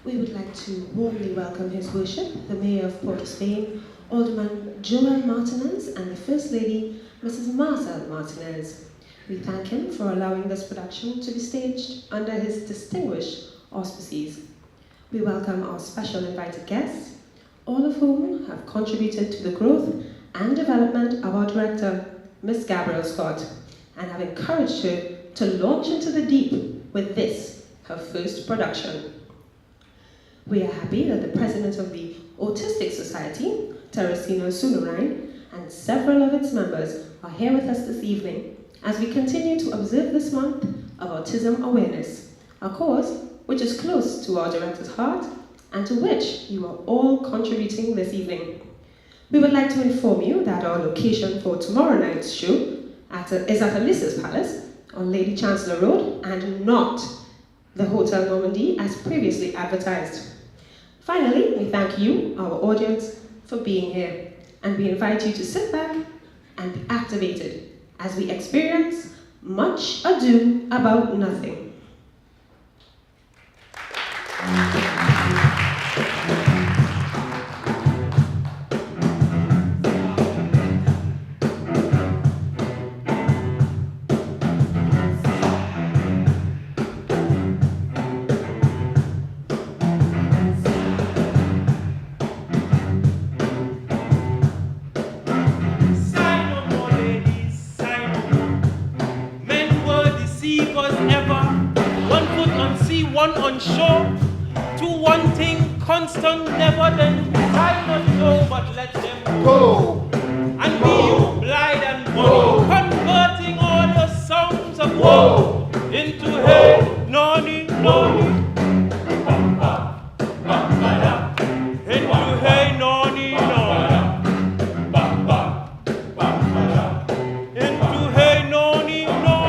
We would like to warmly welcome His Worship, the Mayor of Port of Spain, Alderman Joel Martinez, and the First Lady, Mrs. Marcel Martinez. We thank him for allowing this production to be staged under his distinguished auspices. We welcome our special invited guests, all of whom have contributed to the growth and development of our director, Miss Gabrielle Scott, and have encouraged her to launch into the deep with this, her first production. We are happy that the president of the Autistic Society, Teresina Sunurain, and several of its members are here with us this evening as we continue to observe this month of Autism Awareness, a cause which is close to our director's heart and to which you are all contributing this evening. We would like to inform you that our location for tomorrow night's show is at Alyssa's Palace on Lady Chancellor Road and not the Hotel Normandy as previously advertised. Finally, we thank you, our audience, for being here, and we invite you to sit back and be activated as we experience Much Ado About Nothing. One on shore, to one thing constant, never then I not know, but let them go. And be you blind and money, converting all the sounds of woe into hey, nonny, nonny. Into hey, nonny, nonny. Into hey, nonny, nonny.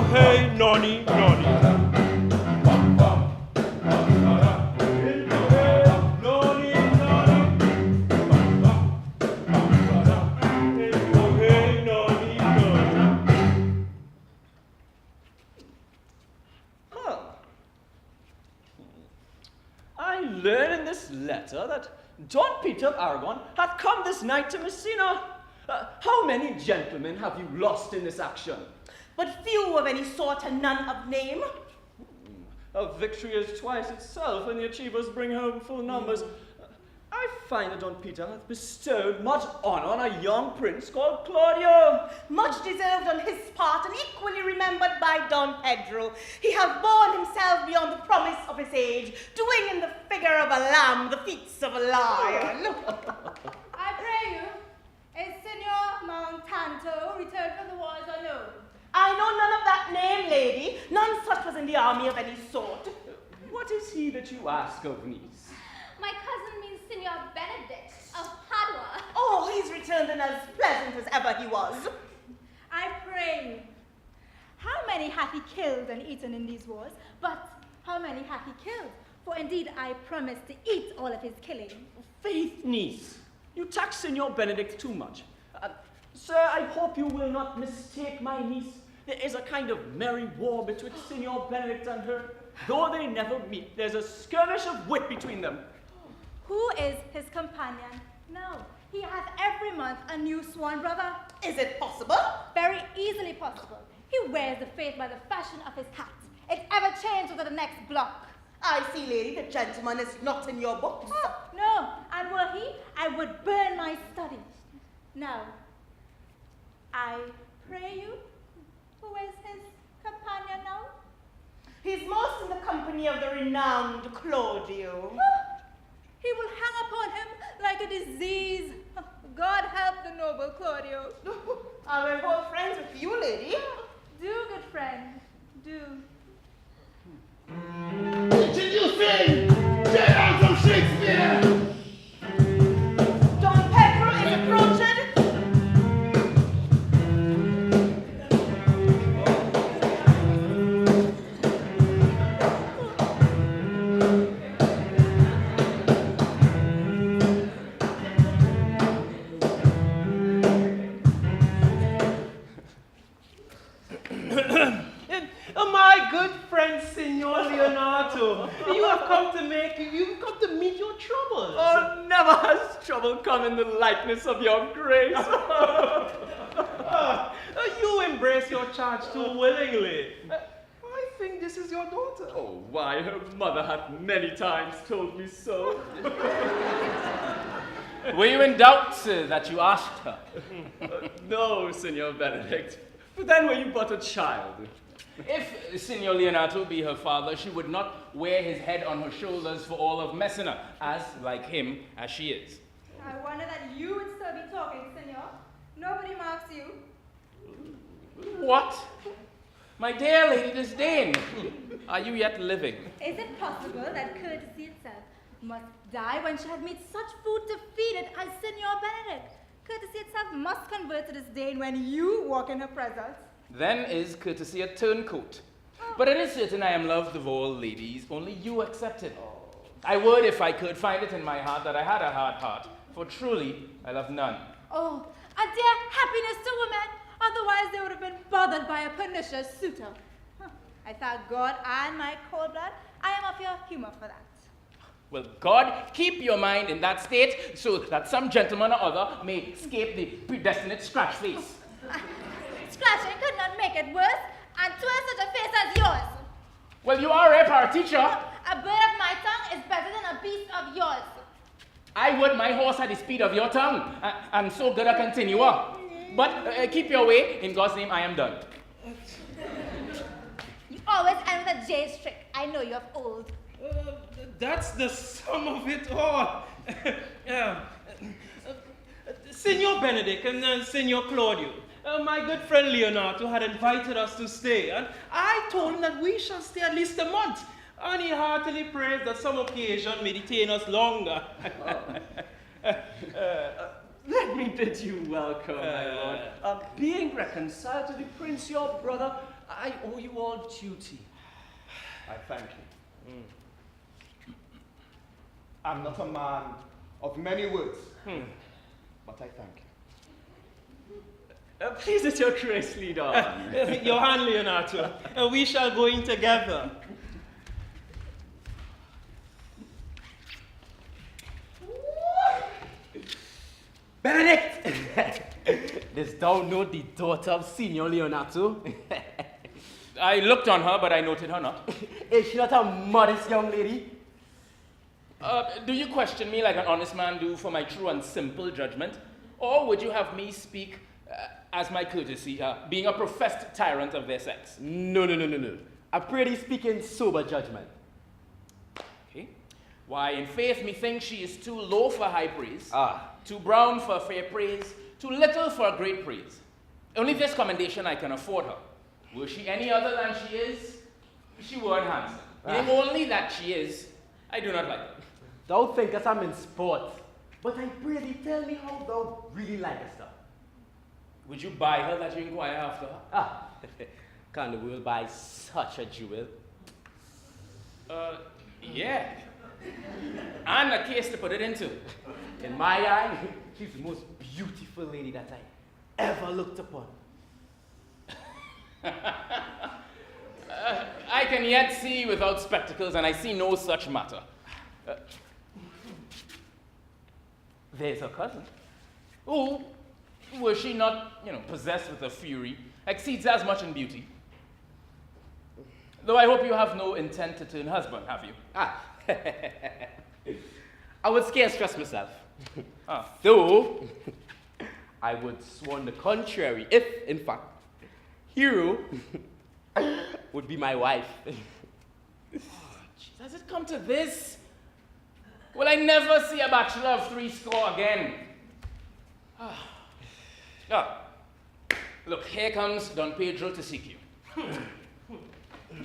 Hey, nonny, nonny. I learn in this letter that Don Peter of Aragon hath come this night to Messina. How many gentlemen have you lost in this action? But few of any sort and none of name. A victory is twice itself, and the achievers bring home full numbers. I find that Don Peter hath bestowed much honor on a young prince called Claudio. Much deserved on his part, and equally remembered by Don Pedro. He hath borne himself beyond the promise of his age, doing in the figure of a lamb the feats of a lion. I pray you, is Senor Montanto returned from the wars unknown? I know none of that name, lady. None such was in the army of any sort. What is he that you ask of, niece? My cousin means Senor Benedict of Padua. Oh, he's returned and as pleasant as ever he was. I pray you, how many hath he killed and eaten in these wars? But how many hath he killed? For indeed I promise to eat all of his killing. Faith, niece, you tax Senor Benedict too much. Sir, I hope you will not mistake my niece. There is a kind of merry war betwixt Senor Benedict and her. Though they never meet, there's a skirmish of wit between them. Who is his companion? No, he hath every month a new swan brother. Is it possible? Very easily possible. He wears the faith by the fashion of his hat. It ever changes over the next block. I see, lady, the gentleman is not in your books. Oh, no, and were he, I would burn my study. Now, I pray you, who is his companion now? He's most in the company of the renowned Claudio. He will hang upon him like a disease. God help the noble Claudio. I will hold friends with you, lady. Do, good friend, do. Introducing Gerald from Shakespeare. Don Pedro is approaching. My good friend, Signor Leonardo, you've come to meet your troubles. Oh, never has trouble come in the likeness of your grace. You embrace your charge too willingly. I think this is your daughter. Oh, why, her mother hath many times told me so. Were you in doubt, sir, that you asked her? No, Signor Benedict. But then were you but a child? If Signor Leonardo be her father, she would not wear his head on her shoulders for all of Messina, as like him as she is. I wonder that you would still be talking, senor. Nobody marks you. What? My dear Lady Disdain, are you yet living? Is it possible that courtesy itself must die when she had made such food to feed it as Signor Benedict? Courtesy itself must convert to disdain when you walk in her presence. Then is courtesy a turncoat. But it is certain I am loved of all ladies, only you excepted. I would, if I could, find it in my heart that I had a hard heart, for truly I love none. Oh, a dear happiness to women! Otherwise they would have been bothered by a pernicious suitor. I thank God and my cold blood, I am of your humor for that. Will God keep your mind in that state so that some gentleman or other may escape the predestinate scratch face? Scratching could not make it worse, and 'twas such a face as yours. Well, you are a repair teacher. A bird of my tongue is better than a beast of yours. I would my horse had the speed of your tongue, and so good a continuer. But keep your way. In God's name, I am done. You always end with a J's trick. I know you're old. That's the sum of it all. Signor Benedict and Signor Claudio, my good friend Leonardo had invited us to stay, and I told him that we shall stay at least a month, and he heartily prays that some occasion may detain us longer. Let me bid you welcome, my lord. Being reconciled to the prince, your brother, I owe you all duty. I thank you. I'm not a man of many words, but I thank you. Please let your grace lead on. Your hand, Leonardo. We shall go in together. Benedict! Dost thou know the daughter of Signor Leonardo? I looked on her, but I noted her not. Is she not a modest young lady? Do you question me like an honest man do for my true and simple judgment? Or would you have me speak as my courtesy, being a professed tyrant of their sex? No. I pray thee speak in sober judgment. Okay. Why, in faith, methinks she is too low for high praise, too brown for fair praise, too little for great praise. Only this commendation I can afford her. Were she any other than she is, she weren't handsome. Meaning only that she is, I do not like her. Thou thinkest I'm in sport, but I pray thee tell me how thou really likest her. Would you buy her that you inquire after her? Can the world buy such a jewel? Yeah. And a case to put it into. In my eye, she's the most beautiful lady that I ever looked upon. I can yet see without spectacles, and I see no such matter. There's her cousin, who, were she not, possessed with a fury, exceeds as much in beauty. Though I hope you have no intent to turn husband, have you? I would scarce trust myself. Though, I would sworn the contrary if, in fact, Hero would be my wife. Does it come to this? Will I never see a bachelor of 80 again? Look, here comes Don Pedro to seek you.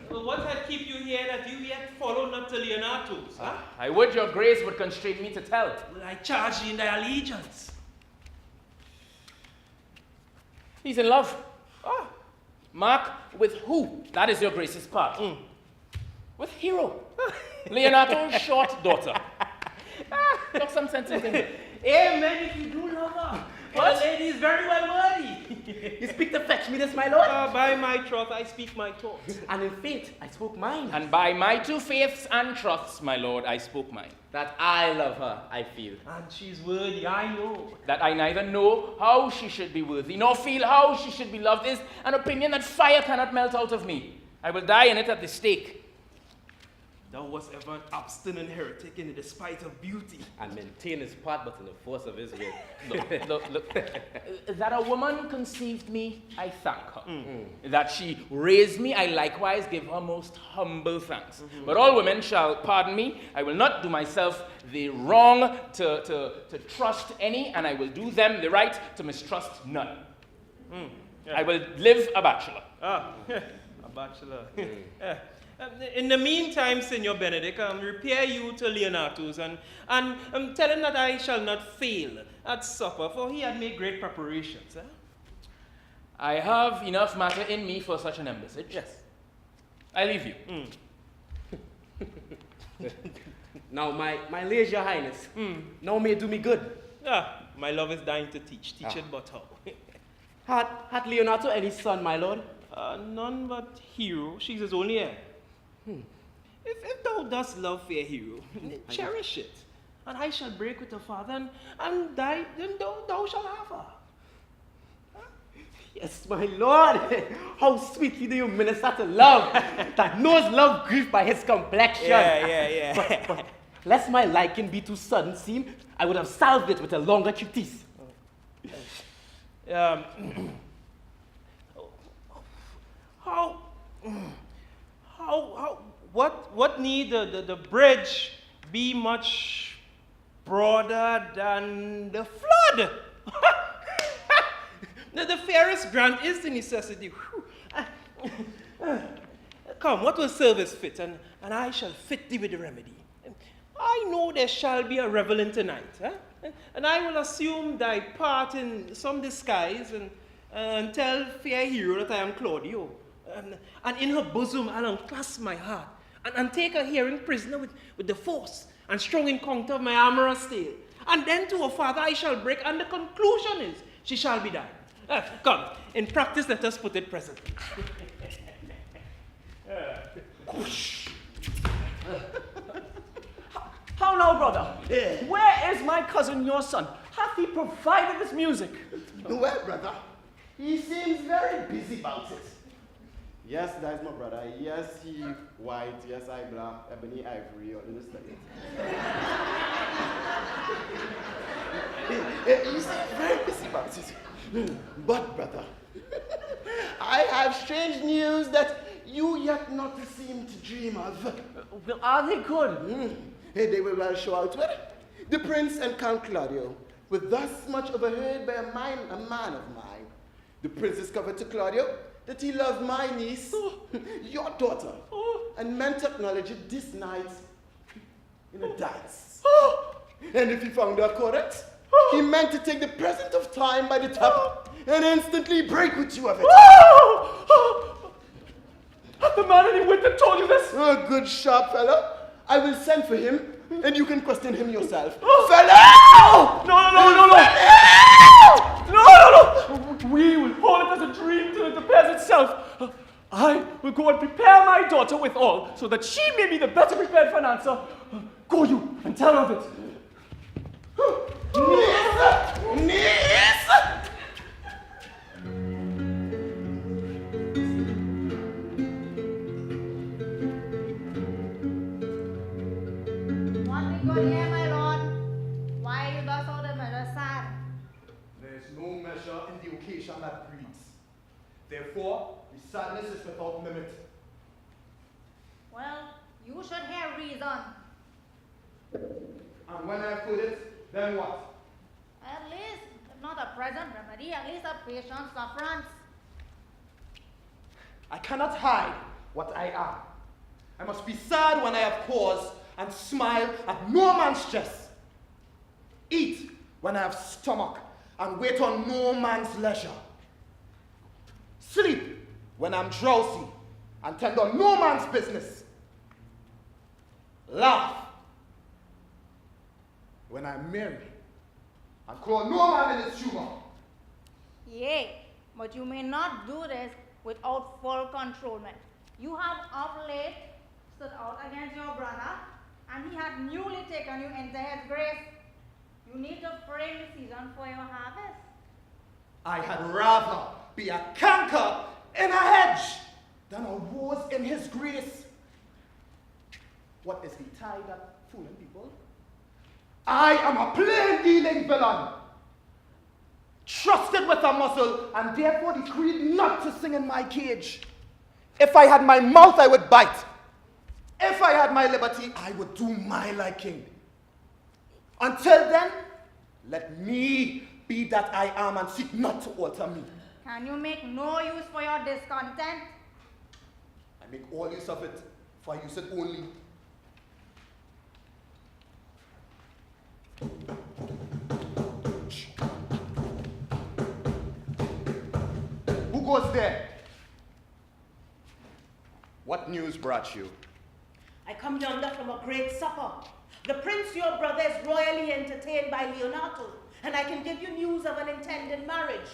Well, what had keep you here that you yet follow not to Leonardo's, huh? I would your grace would constrain me to tell. Well, I charge you in thy allegiance. He's in love. Mark, with who? That is your grace's part. With Hero. Leonardo's short daughter. Talk some sense into him. Amen if you do love her. For the lady is very well worthy. You speak to fetch me this, my lord? By my troth, I speak my thoughts. And in faith, I spoke mine. And by my 2 faiths and trusts, my lord, I spoke mine. That I love her, I feel. And she's worthy, I know. That I neither know how she should be worthy, nor feel how she should be loved, is an opinion that fire cannot melt out of me. I will die in it at the stake. Thou wast ever an obstinate heretic in the despite of beauty. And maintain his part, but in the force of his will. Look. That a woman conceived me, I thank her. That she raised me, I likewise give her most humble thanks. But all women shall pardon me. I will not do myself the wrong to trust any, and I will do them the right to mistrust none. Yeah. I will live a bachelor. A bachelor. In the meantime, Senor Benedict, repair you to Leonato's and tell him that I shall not fail at supper, for he had made great preparations. I have enough matter in me for such an embassage. Yes. I leave you. Now, my liege, your highness, now may do me good. My love is dying to teach. Teach it but how. Had Leonardo any son, my lord? None but Hero. She's his only heir. If thou dost love fair Hero, cherish it. And I shall break with her father and die, then thou shalt have her. Yes, my lord. How sweetly do you minister to love that knows love grief by his complexion. Yeah. But lest my liking be too sudden seem, I would have salved it with a longer treatise. What need the bridge be much broader than the flood? The fairest grant is the necessity. Come, what will service fit, and I shall fit thee with the remedy. I know there shall be a reveling tonight, and I will assume thy part in some disguise and tell fair Hero that I am Claudio. And in her bosom I'll unclasp my heart and take her hearing prisoner with the force and strong encounter of my amorous tale. And then to her father I shall break, and the conclusion is she shall be dying. Come, in practice let us put it presently. How now, brother? Where is my cousin, your son? Hath he provided this music? Well, brother, he seems very busy about it. Yes, that's my brother. Yes, he white. Yes, I black. Ebony, ivory. All this stuff. He seems very busy about it. But, brother, I have strange news that you yet not seem to dream of. Well, are they good? They will well show out with. The prince and Count Claudio were thus much overheard by a man of mine. The prince discovered to Claudio that he loved my niece, your daughter, and meant to acknowledge it this night in a dance. And if he found her correct, he meant to take the present of time by the top and instantly break with you of it. The man in the winter told you this? A good sharp fellow. I will send for him, and you can question him yourself. Fellow! No! We will hold it as a dream till it appears itself. I will go and prepare my daughter with all, so that she may be the better prepared for an answer. Go you and tell her of it. Niece! Good here, my lord. Why are you thus all the measure sad? There is no measure in the occasion that breeds. Therefore, the sadness is without limit. Well, you should hear reason. And when I put it, then what? At least, if not a present remedy, at least a patient sufferance. I cannot hide what I am. I must be sad when I have cause, and smile at no man's jest. Eat when I have stomach, and wait on no man's leisure. Sleep when I'm drowsy, and tend on no man's business. Laugh when I'm merry, and call no man in his humor. Yea, But you may not do this without full controlment. You have of late stood out against your brother, and he had newly taken you into his grace. You need to frame the season for your harvest. I had rather be a canker in a hedge than a rose in his grace. What is the tie that fooling people? I am a plain dealing villain, trusted with a muzzle, and therefore decreed not to sing in my cage. If I had my mouth, I would bite. If I had my liberty, I would do my liking. Until then, let me be that I am and seek not to alter me. Can you make no use for your discontent? I make all use of it, for I use it only. Who goes there? What news brought you? I come yonder from a great supper. The prince, your brother, is royally entertained by Leonardo, and I can give you news of an intended marriage.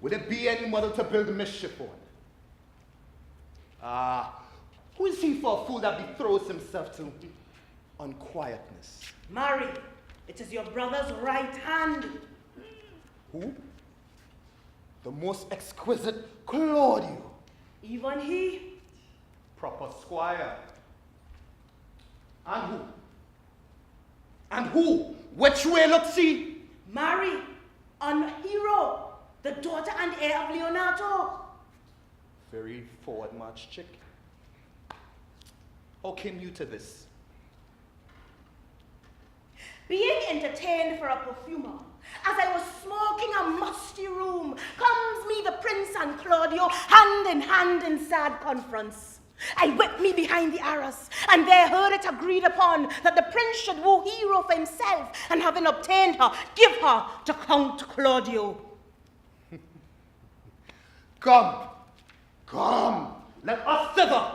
Would it be any model to build mischief on? Who is he for a fool that betroths himself to unquietness? Marry, it is your brother's right hand. Who? The most exquisite Claudio. Even he. Proper squire. And who? And who? Which way looks he? Marry, on Hero, the daughter and heir of Leonardo. Very forward march chick. How came you to this? Being entertained for a perfumer, as I was smoking a musty room, comes me the prince and Claudio hand in hand in sad conference. I whipped me behind the arras, and there heard it agreed upon that the prince should woo Hero for himself, and having obtained her, give her to Count Claudio. Come, let us thither.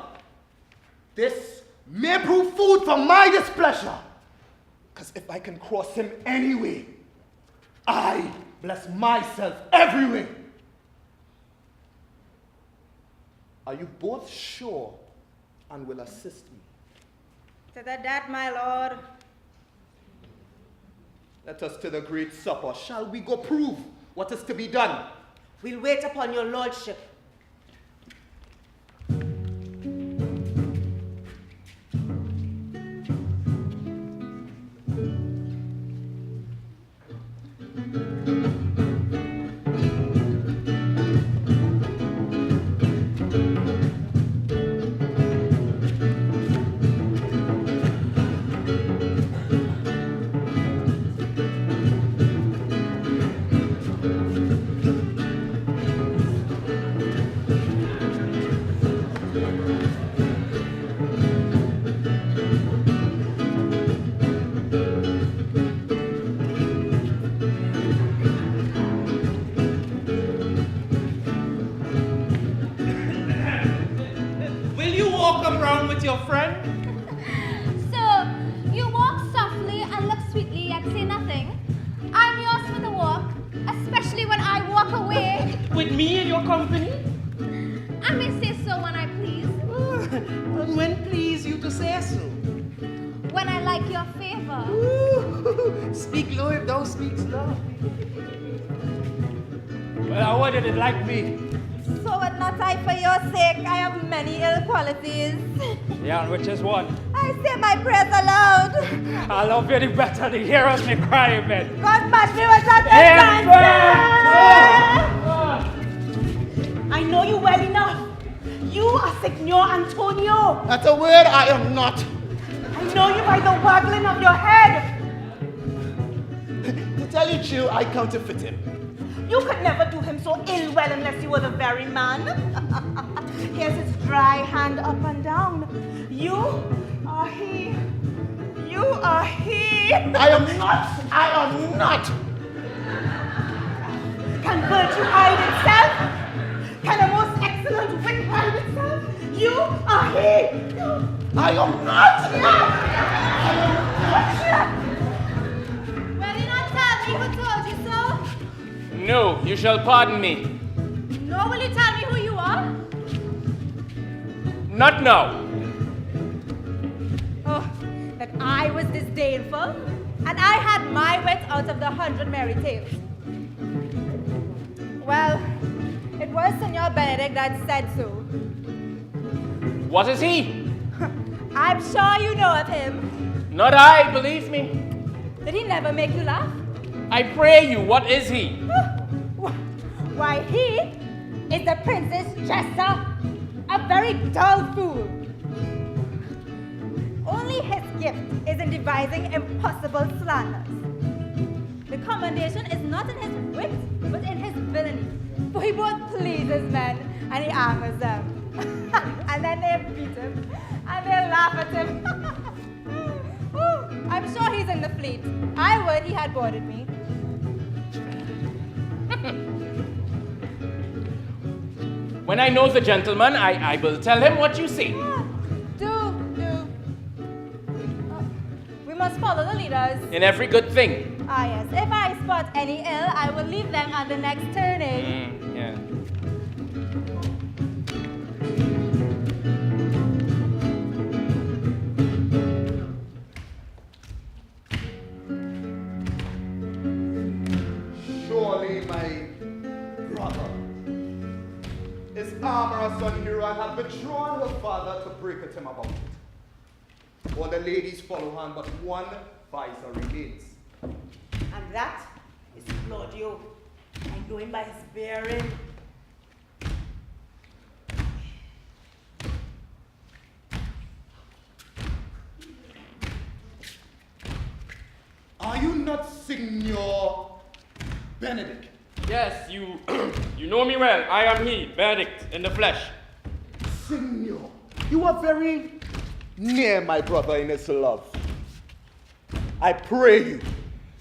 This may prove food for my displeasure, because if I can cross him anyway, I bless myself every way. Are you both sure and will assist me? To the death, my lord. Let us to the great supper. Shall we go prove what is to be done? We'll wait upon your lordship. Your friend? So, you walk softly and look sweetly yet say nothing. I'm yours for the walk, especially when I walk away. With me in your company? I may say so when I please. And when please you to say so? When I like your favor. Speak low if thou speaks low. Well, I wanted it like me. So would not I for your sake. I have many ill qualities. Yeah, and which is one? I say my prayers aloud. I love you the better to hear us me cry in bed. God match me with that I know you well enough. You are Signor Antonio. That's a word I am not. I know you by the waggling of your head. To tell you true, I counterfeit him. You could never do him so ill well unless you were the very man. Here's his dry hand up and down. You are he. You are he. I am not. Can virtue hide itself? Can a most excellent wit hide itself? You are he. I am not. Will you not tell me who told you so? No, you shall pardon me. Nor will you tell me who you are? Not now. Oh, that I was disdainful, and I had my wit out of the 100 merry tales. Well, it was Senor Benedict that said so. What is he? I'm sure you know of him. Not I, believe me. Did he never make you laugh? I pray you, what is he? Why, he is the Princess Chester, a very dull fool. Only his gift is in devising impossible slanders. The commendation is not in his wit, but in his villainy. For he both pleases men and he angers them. And then they beat him and they laugh at him. I'm sure he's in the fleet. I would he had boarded me. When I know the gentleman, I will tell him what you say. Do. We must follow the leaders. In every good thing. Ah, yes. If I spot any ill, I will leave them on the next turning. Yeah. Surely my brother is armorous on hero and had betrothal her father to break at him about it. All the ladies follow him, but one vicer remains. And that is Claudio. I know him by his bearing. Are you not Signor Benedict? Yes, you you know me well. I am he, Benedict, in the flesh. Signor, you are very near my brother in his love. I pray you,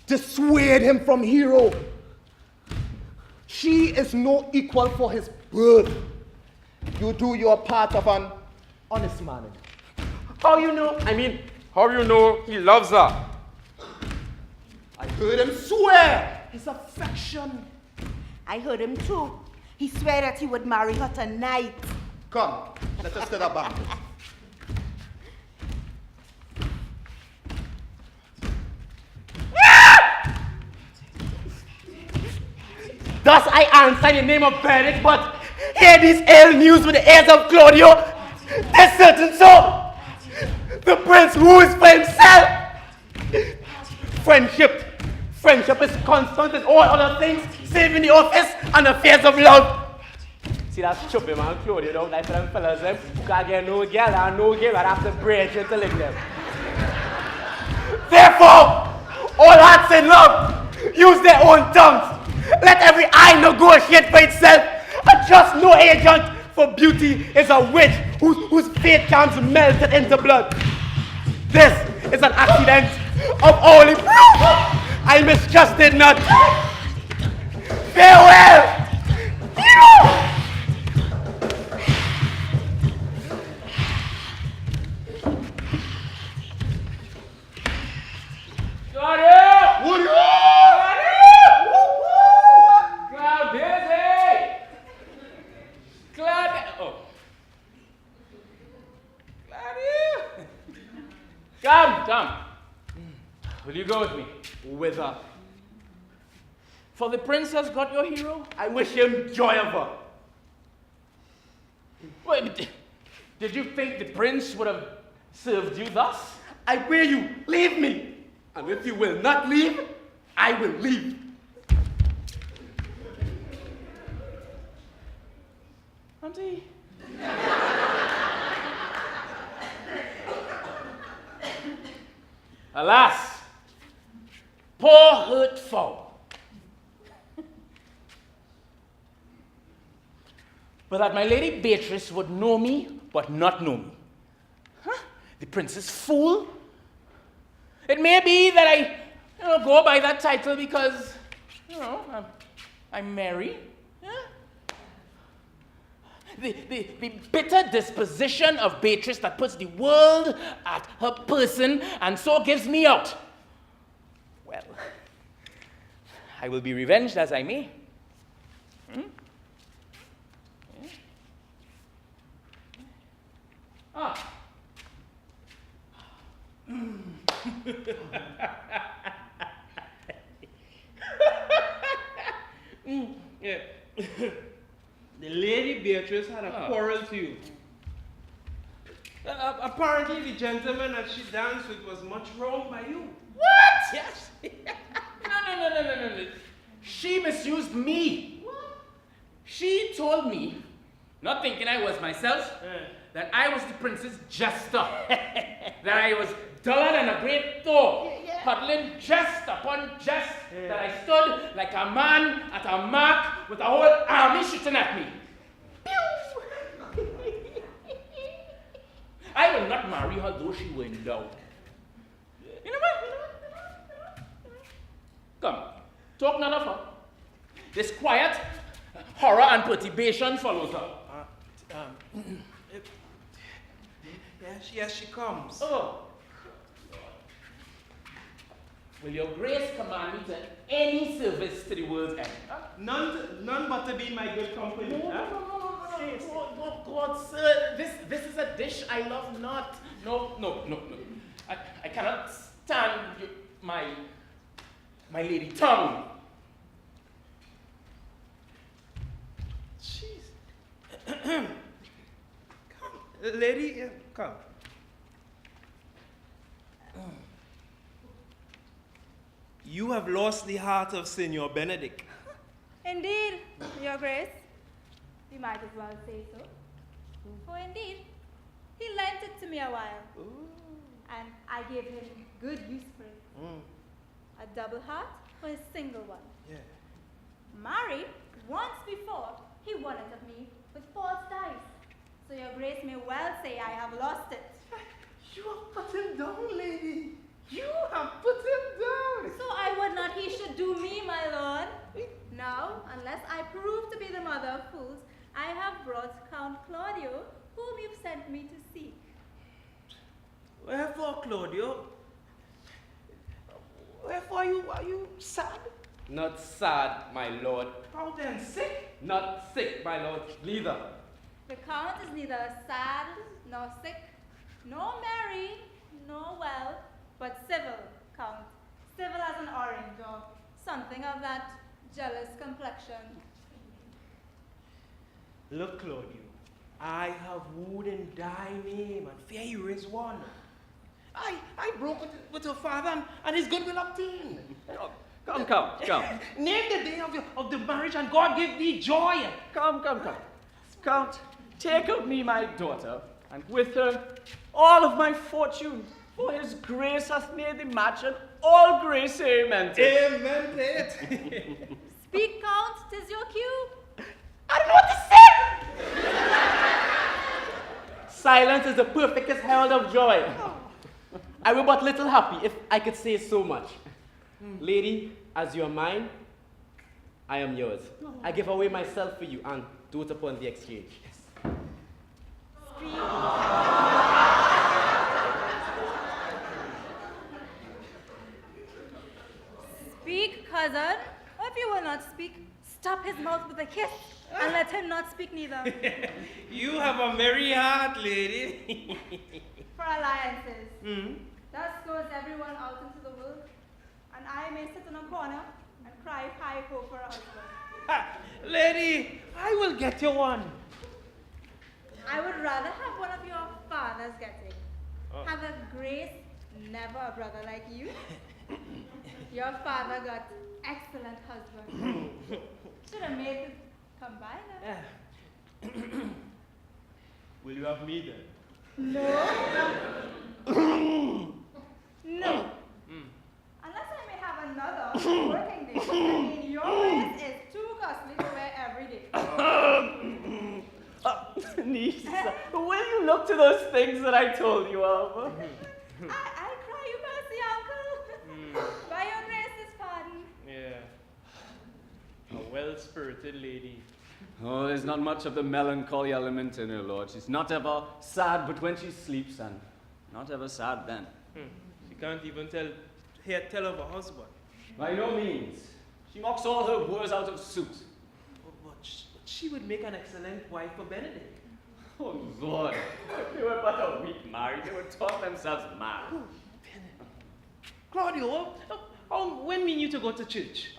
dissuade him from hero. She is no equal for his birth. You do your part of an honest man. How you know? How you know he loves her? I heard him swear his affection. I heard him too. He swore that he would marry her tonight. Come, let us to the banquet. Thus I answer in the name of Benedict, but hear this ill news with the ears of Claudio. There's certain so. The prince rules for himself. Friendship is constant in all other things, save in the office and affairs of love. See that stupid man Claudio don't like for them fellas them who can't get no girl and no girl and have to Brechtian to lick them. Therefore, all hearts in love use their own tongues. Let every eye negotiate for itself, and just no agent for beauty is a witch whose fate comes melted into blood. This is an accident of holy proof. I mistrusted not. Farewell! Hero! Come. Will you go with me? Whither? For the prince has got your hero. I wish him joy of her. Wait, did you think the prince would have served you thus? I pray you, leave me. And if you will not leave, I will leave. Auntie. Alas, poor hurt fowl. But that my lady Beatrice would know me, but not know me. Huh? The prince's fool? It may be that I go by that title because, I'm married. Yeah? The bitter disposition of Beatrice that puts the world at her person and so gives me out. Well, I will be revenged as I may. Hmm? Yeah. Ah. Yeah. The lady Beatrice had a quarrel to you. Apparently the gentleman that she danced with was much wronged by you. What? Yes. No. She misused me. What? She told me, not thinking I was myself, that I was the prince's jester. That I was duller than a great Thor, huddling jest upon jest, that I stood like a man at a mark with a whole army shooting at me. Pew! I will not marry her though she were endowed. You know what? Come, talk none of her. This quiet horror and perturbation follows her. Yes, she comes. Oh. Will your grace command me to any service to the world's end? Huh? None but to be in my good company. No, God, sir, this is a dish I love not. No. I cannot stand my lady tongue. Jeez. Come, lady, come. You have lost the heart of Senor Benedict. Indeed, Your Grace. You might as well say so. For indeed, he lent it to me a while. Ooh. And I gave him good use for it. A double heart for a single one. Yeah. Married, once before, he won it of me with false dice. So Your Grace may well say I have lost it. You have put him down, lady. You have put him down. So I would not he should do me, my lord. Now, unless I prove to be the mother of fools, I have brought Count Claudio, whom you've sent me to seek. Wherefore, Claudio? Wherefore are you sad? Not sad, my lord. How then, sick? Not sick, my lord, neither. The Count is neither sad nor sick, nor merry, nor well, but civil, Count. Civil as an orange, or something of that jealous complexion. Look, Claudio, I have wooed in thy name, and fair you is one. I broke with your father, and his goodwill obtained. Come. Name the day of the marriage, and God give thee joy. Come. Count, take of me my daughter, and with her all of my fortune. For his grace hath made the match, and all grace amen. Amen to it. Speak, Count, 'tis your cue. I don't know what to say! Silence is the perfectest herald of joy. I were but little happy if I could say so much. Lady, as you are mine, I am yours. I give away myself for you and do it upon the exchange. Speak. Speak, cousin. Or if you will not speak, stop his mouth with a kiss, and let him not speak neither. You have a merry heart, lady. For alliances. Thus goes everyone out into the world, and I may sit in a corner and cry pie-po for a husband. Lady, I will get you one. I would rather have one of your fathers getting. Have a grace, never a brother like you. Your father got excellent husband. Should have made it combine. Will you have me then? No. Unless I may have another working day. I mean, your grace is too costly to wear every day. Niece, will you look to those things that I told you of? I cry you mercy, uncle. By your grace's pardon. Yeah. A well-spirited lady. Oh, there's not much of the melancholy element in her, Lord. She's not ever sad but when she sleeps, and not ever sad then. She can't even tell of her husband. By no means. She mocks all her woes out of suit. Oh, but she would make an excellent wife for Benedict. Oh, Lord. If they were but a week married, they would talk themselves mad. Claudio, when mean you to go to church?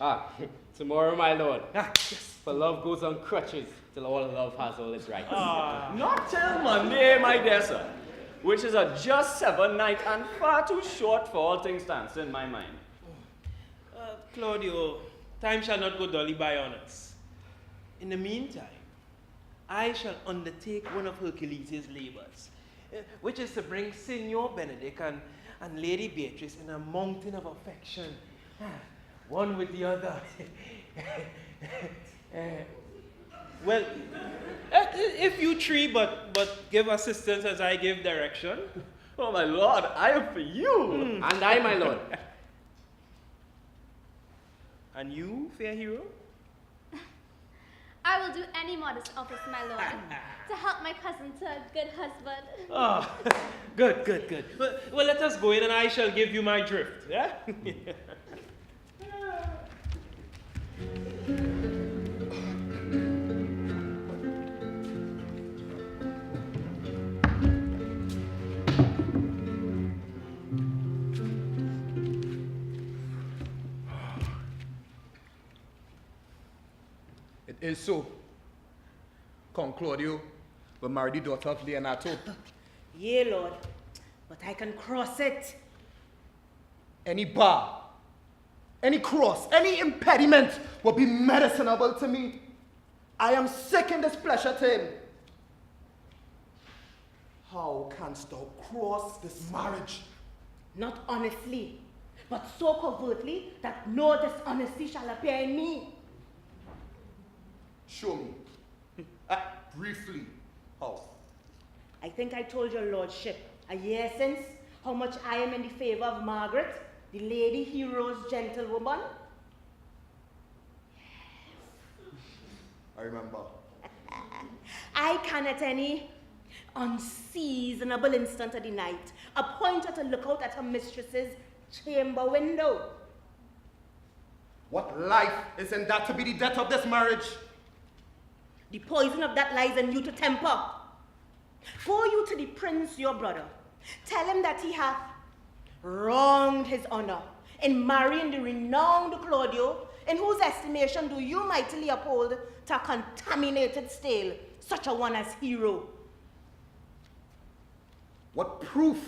Tomorrow, my lord. Yes. For love goes on crutches till all love has all its rights. Not till Monday, my dear sir, which is a just 7 night and far too short for all things dance in my mind. Claudio, time shall not go dully by on us. In the meantime, I shall undertake one of Hercules' labors, which is to bring Signor Benedict and Lady Beatrice in a mountain of affection, one with the other. Well, if you three but give assistance as I give direction. Oh, my lord, I am for you. And I, my lord. And you, fair hero? I will do any modest office, my lord, to help my cousin to a good husband. Oh, good. Well, let us go in and I shall give you my drift, yeah? It is so. Count Claudio will marry the daughter of Leonato. Yea, Lord, but I can cross it. Any bar, any cross, any impediment will be medicinable to me. I am sick in displeasure to him. How canst thou cross this marriage? Not honestly, but so covertly that no dishonesty shall appear in me. Show me. Briefly, how? I think I told your lordship a year since how much I am in the favor of Margaret, the lady hero's gentlewoman. I remember. I can at any unseasonable instant of the night appoint her to look out at her mistress's chamber window. What life is in that to be the death of this marriage? The poison of that lies in you to temper. Go you to the prince, your brother. Tell him that he hath wronged his honor in marrying the renowned Claudio, in whose estimation do you mightily uphold to a contaminated stale, such a one as hero. What proof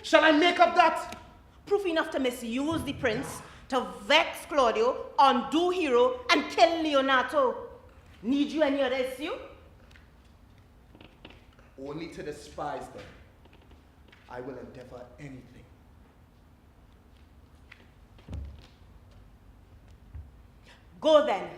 shall I make of that? Proof enough to misuse the prince, to vex Claudio, undo hero, and kill Leonato. Need you any other issue? Only to despise them. I will endeavor anything. Go then.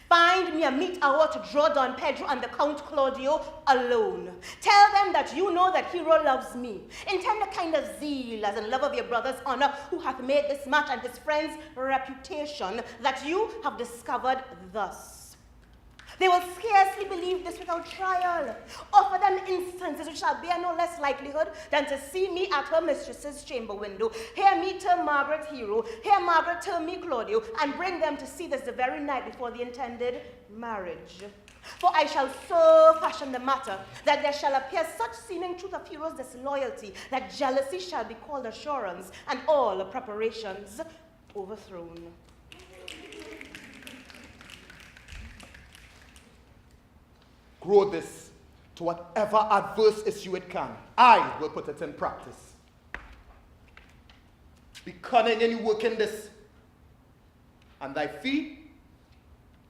Find me a meet hour to draw Don Pedro and the Count Claudio alone. Tell them that you know that hero loves me. Intend a kind of zeal as in love of your brother's honor, who hath made this match and his friend's reputation that you have discovered thus. They will scarcely believe this without trial. Offer them instances which shall bear no less likelihood than to see me at her mistress's chamber window, hear me term Margaret hero, hear Margaret term me Claudio, and bring them to see this the very night before the intended marriage. For I shall so fashion the matter that there shall appear such seeming truth of hero's disloyalty that jealousy shall be called assurance, and all preparations overthrown. Grow this to whatever adverse issue it can. I will put it in practice. Be cunning in your work in this, and thy fee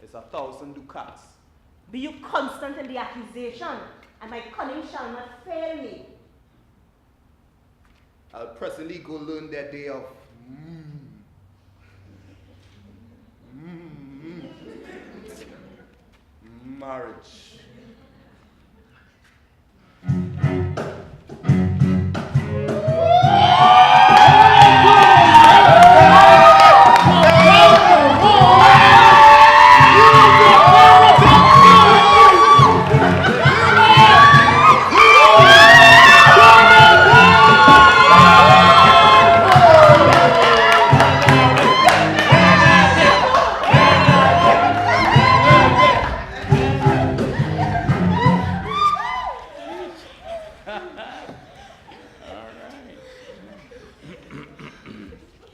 is 1,000 ducats. Be you constant in the accusation, and my cunning shall not fail me. I'll presently go learn their day of marriage.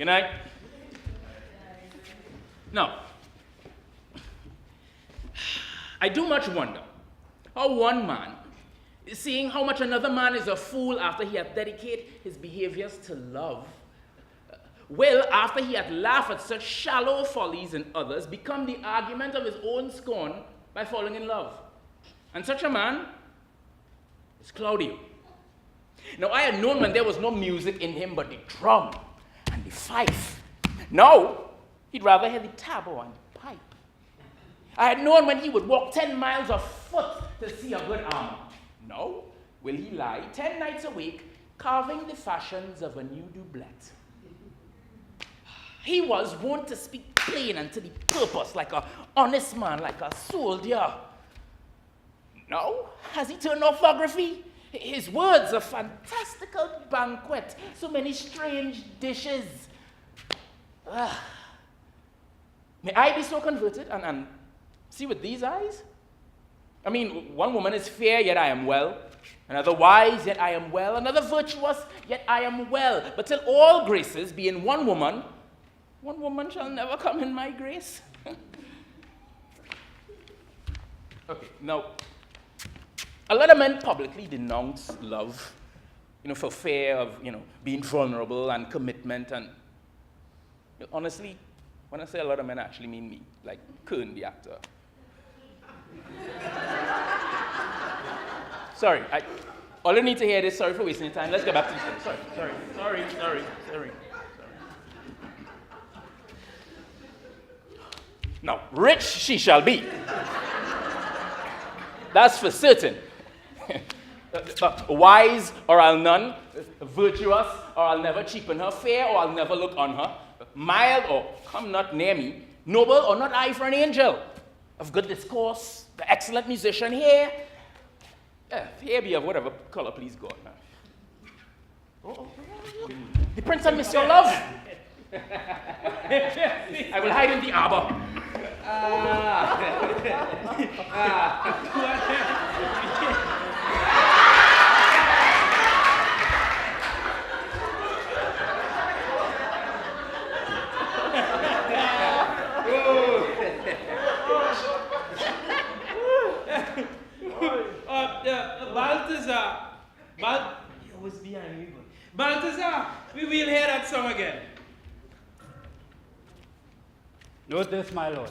Good night. Now, I do much wonder how one man, seeing how much another man is a fool after he hath dedicated his behaviors to love, will, after he hath laughed at such shallow follies in others, become the argument of his own scorn by falling in love. And such a man is Claudio. Now, I had known when there was no music in him but the drum and the fife. Now, he'd rather hear the tabor and the pipe. I had known when he would walk 10 miles afoot to see a good armor. Now, will he lie 10 nights awake, carving the fashions of a new doublet. He was wont to speak plain and to the purpose, like an honest man, like a soldier. Now, has he turned orthography? His words a fantastical banquet, so many strange dishes. May I be so converted and see with these eyes? I mean, one woman is fair, yet I am well. Another wise, yet I am well. Another virtuous, yet I am well. But till all graces be in one woman shall never come in my grace. Okay, now, a lot of men publicly denounce love, for fear of, being vulnerable and commitment. And honestly, when I say a lot of men, I actually mean me, like Kern, the actor. Sorry, all you need to hear is sorry for wasting your time. Let's go back to the story. Sorry. Now, rich she shall be. That's for certain. Wise or I'll none, virtuous or I'll never cheapen her, fair or I'll never look on her, mild or come not near me, noble or not I for an angel, of good discourse, the excellent musician here. Here be of whatever color, please God. The prince and Miss Your Love. I will hide in the arbor. Balthazar, we will hear that song again. Note this, my lord.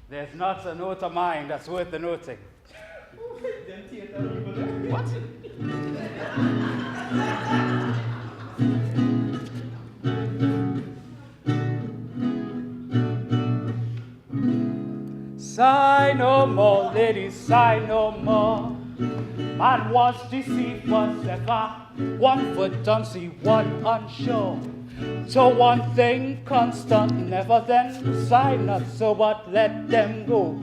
There's not a note of mine that's worth the noting. What? Sigh no more, ladies, sigh no more. Man was deceived, was ever 1 foot on sea, 1 on shore. So one thing constant, never then sigh not, so but let them go.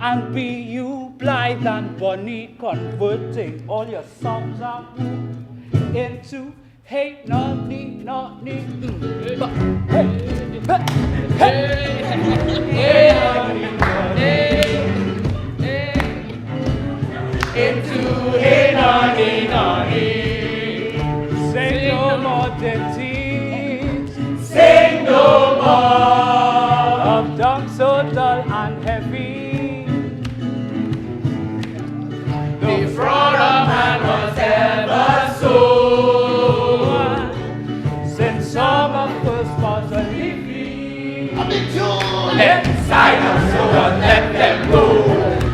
And be you blithe and bonny, converting all your songs and woo into hey, nonny, nonny, Into hey, nonny, nonny. Say no more ditties, Sing no more of dumb so dull and heavy. The fraud of man was ever so. Since summer first was a leafy. Let silence so don't let them go.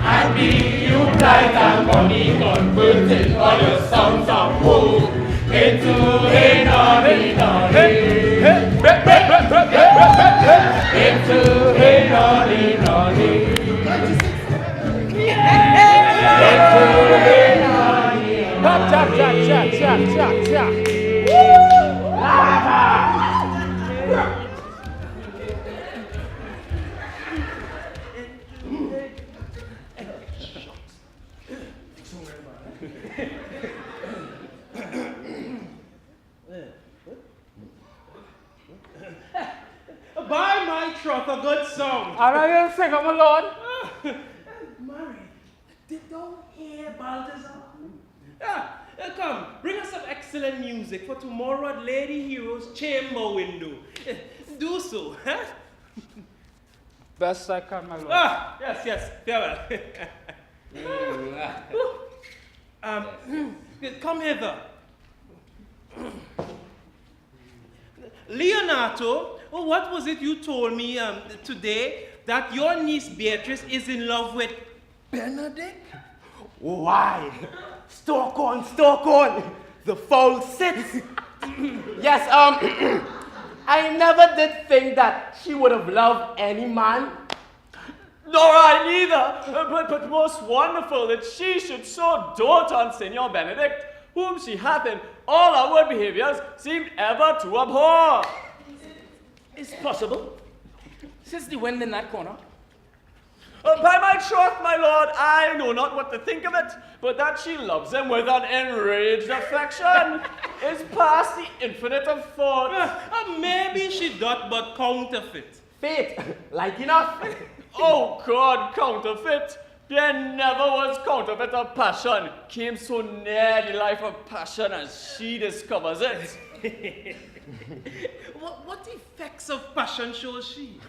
And be you blind and bonny, converting all your songs of woe into hey, nonny, nonny. Into hey, nonny, nonny. Into hey, nonny, nonny. By my troth, a good song. And I will sing, my lord. Mary, did thou Come here, Balthazar. Come, bring us some excellent music for tomorrow at Lady Hero's chamber window. Do so, huh? Best I can, my lord. Yes, farewell. Come hither. Leonardo, what was it you told me today that your niece Beatrice is in love with Benedict? Why? Stalk on. The foul sits. Yes, I never did think that she would have loved any man. Nor I neither, but most wonderful that she should so dote on Signor Benedict, whom she hath in all outward behaviors seemed ever to abhor. It's possible. Since the wind in that corner. By my troth, my lord, I know not what to think of it, but that she loves him with an enraged affection is past the infinite of thought. Maybe she doth but counterfeit. Fate, like enough. Oh God, counterfeit. There never was counterfeit of passion came so near the life of passion as she discovers it. What effects of passion shows she?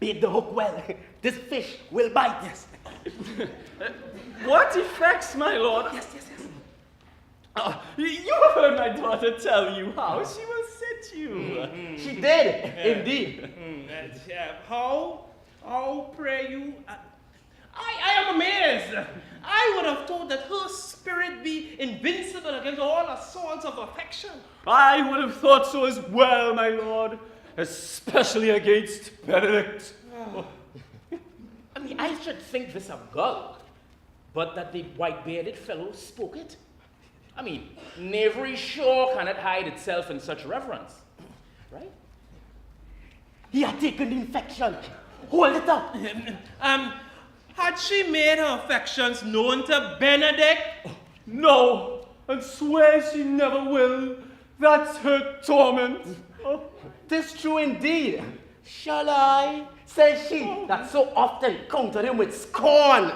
Bait the hook well. This fish will bite. Yes. What effects, my lord? Yes. You have heard my daughter tell you how she will sit you. She did, indeed. How pray you? I am amazed. I would have thought that her spirit be invincible against all assaults of affection. I would have thought so as well, my lord, especially against Benedict. I mean, I should think this a girl, but that the white-bearded fellow spoke it. I mean, knavery sure cannot hide itself in such reverence, right? He had taken the infection. Hold it up. Had she made her affections known to Benedict? No, and swears she never will. That's her torment. Tis true indeed. Shall I? Says she that so often countered him with scorn.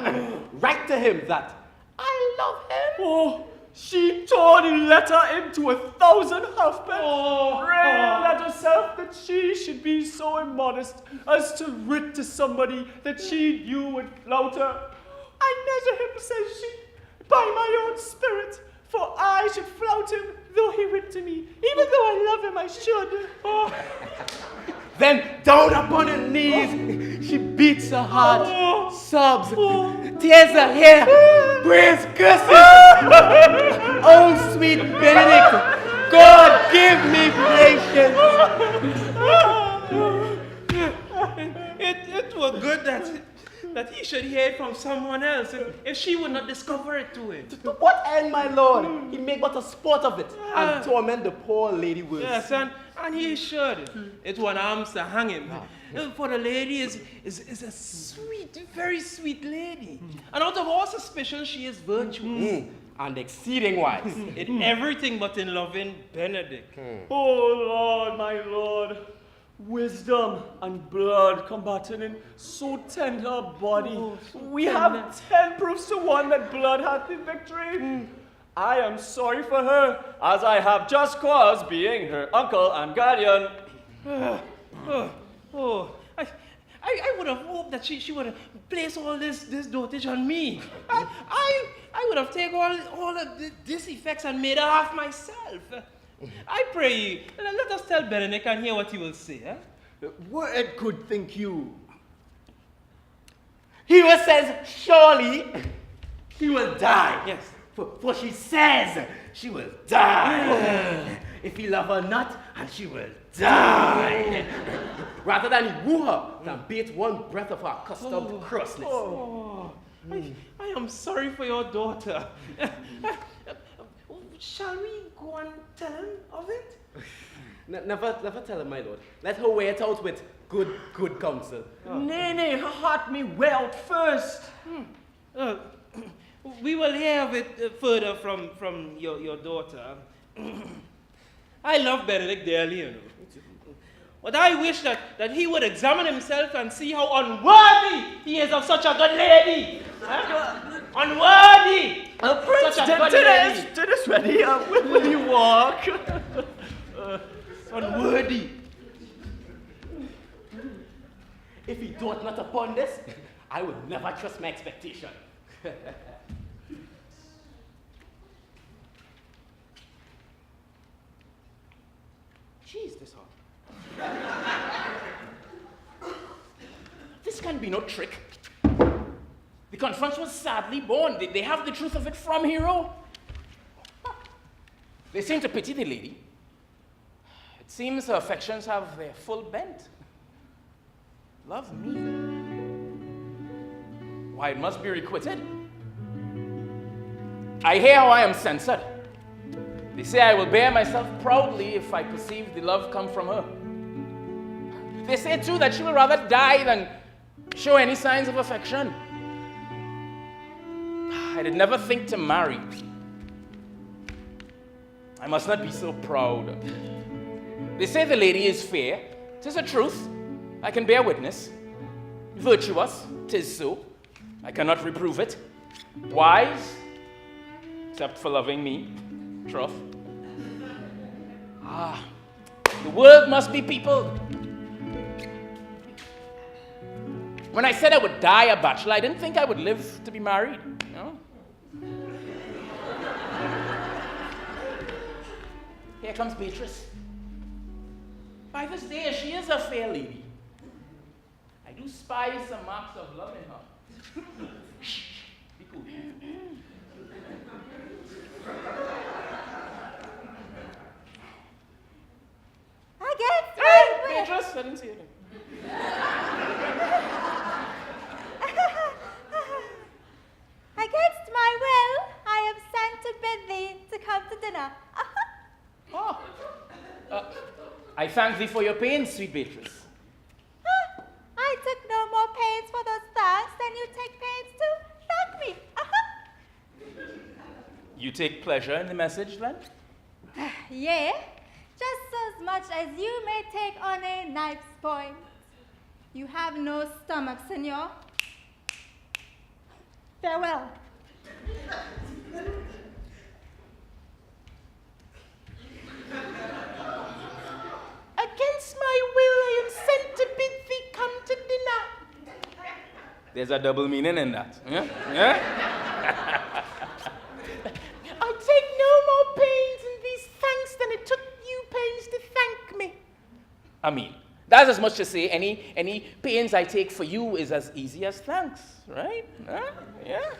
Write to him that I love him. Oh, she tore the letter into 1,000 halfpence. Railed at herself that she should be so immodest as to writ to somebody that she knew would flout her. I measure him, says she, by my own spirit, for I should flout him though he writ to me. Even though I love him, I should. Oh. Then down upon her knees, she beats her heart, sobs, tears her hair, prays curses. Oh, sweet Benedict, God give me patience. It were good that he should hear it from someone else if she would not discover it to him. To what end, my lord? He make but a sport of it and torment the poor lady worse. Yes, and he should. It were an arms to hang him. For the lady is a sweet, very sweet lady. And out of all suspicion, she is virtuous. And exceeding wise. In everything but in loving Benedict. Oh, Lord, my Lord. Wisdom and blood combating in so tender a body. We have 10 proofs to 1 that blood hath the victory. I am sorry for her, as I have just cause, being her uncle and guardian. I would have hoped that she would have placed all this dotage on me. I would have taken all of this effects and made her half myself. I pray you, let us tell Benedict and hear what he will say. What it could think you? He will says, surely he will die. Yes. For she says she will die. If he love her not, and she will die. Rather than he woo her, than bait one breath of her accustomed crossness. I am sorry for your daughter. Shall we go and tell him of it? Never tell her, my lord. Let her weigh it out with good counsel. Nay, her heart may weigh out first. We will hear of it further from your daughter. I love Benedict dearly, you know. But I wish that he would examine himself and see how unworthy he is of such a good lady. Unworthy! Prince, Such a good lady. dinner is ready. Will you walk? Unworthy. If he doth not upon this, I will never trust my expectation. Jeez, this hot. This can be no trick. The conference was sadly born. They have the truth of it from hero. They seem to pity the lady. It seems her affections have their full bent. Love me. Why, it must be requited. I hear how I am censored. They say I will bear myself proudly if I perceive the love come from her. They say too that she will rather die than show any signs of affection. I did never think to marry. I must not be so proud. They say the lady is fair. 'Tis a truth. I can bear witness. Virtuous. 'Tis so. I cannot reprove it. Wise, except for loving me. Troth. The world must be peopled. When I said I would die a bachelor, I didn't think I would live to be married. You know? Here comes Beatrice. By this day, she is a fair lady. I do spy some marks of love in her. Shh, be cool. Against Hey, my will. Beatrice, I didn't see anything. Against my will, I am sent to bid thee to come to dinner. Oh. I thank thee for your pains, sweet Beatrice. I took no more pains for those thanks than you take pains to thank me. You take pleasure in the message, then? Yea, just as much as you may take on a knife's point. You have no stomach, senor. Farewell. Against my will, I am sent to bid thee come to dinner. There's a double meaning in that. Yeah? Yeah? I'll take no more pains in these thanks than it took you pains to thank me. I mean, that's as much to say any pains I take for you is as easy as thanks, right? Huh? Yeah?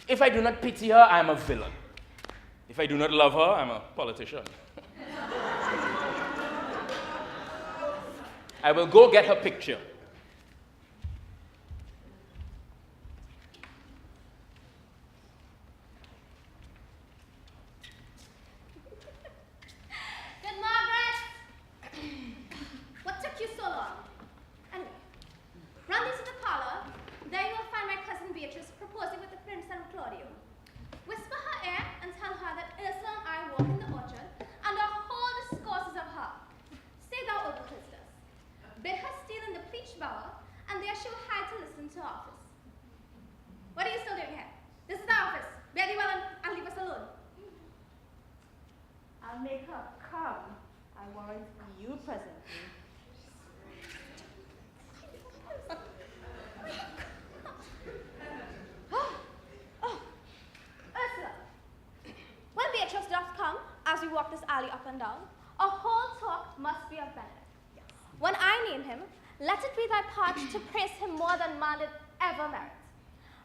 If I do not pity her, I am a villain. If I do not love her, I'm a politician. I will go get her picture. Good Margaret! What took you so long? Anyway, run into the parlor. There you will find my cousin Beatrice proposing with the Prince and Claudio. Whisper her ear and tell her that Ursula and I walk in the orchard and our whole discourses of her. Say thou overheard us. Bid her steal in the pleach bower, and there she will hide to listen to our office. What are you still doing here? This is our office. Bear thee well and leave us alone. I'll make her come. I warrant you presently. Ursula, when Beatrice doth come, as we walk this alley up and down, our whole talk must be of Benedict. Yes. When I name him, let it be thy part to praise him more than man did ever merit.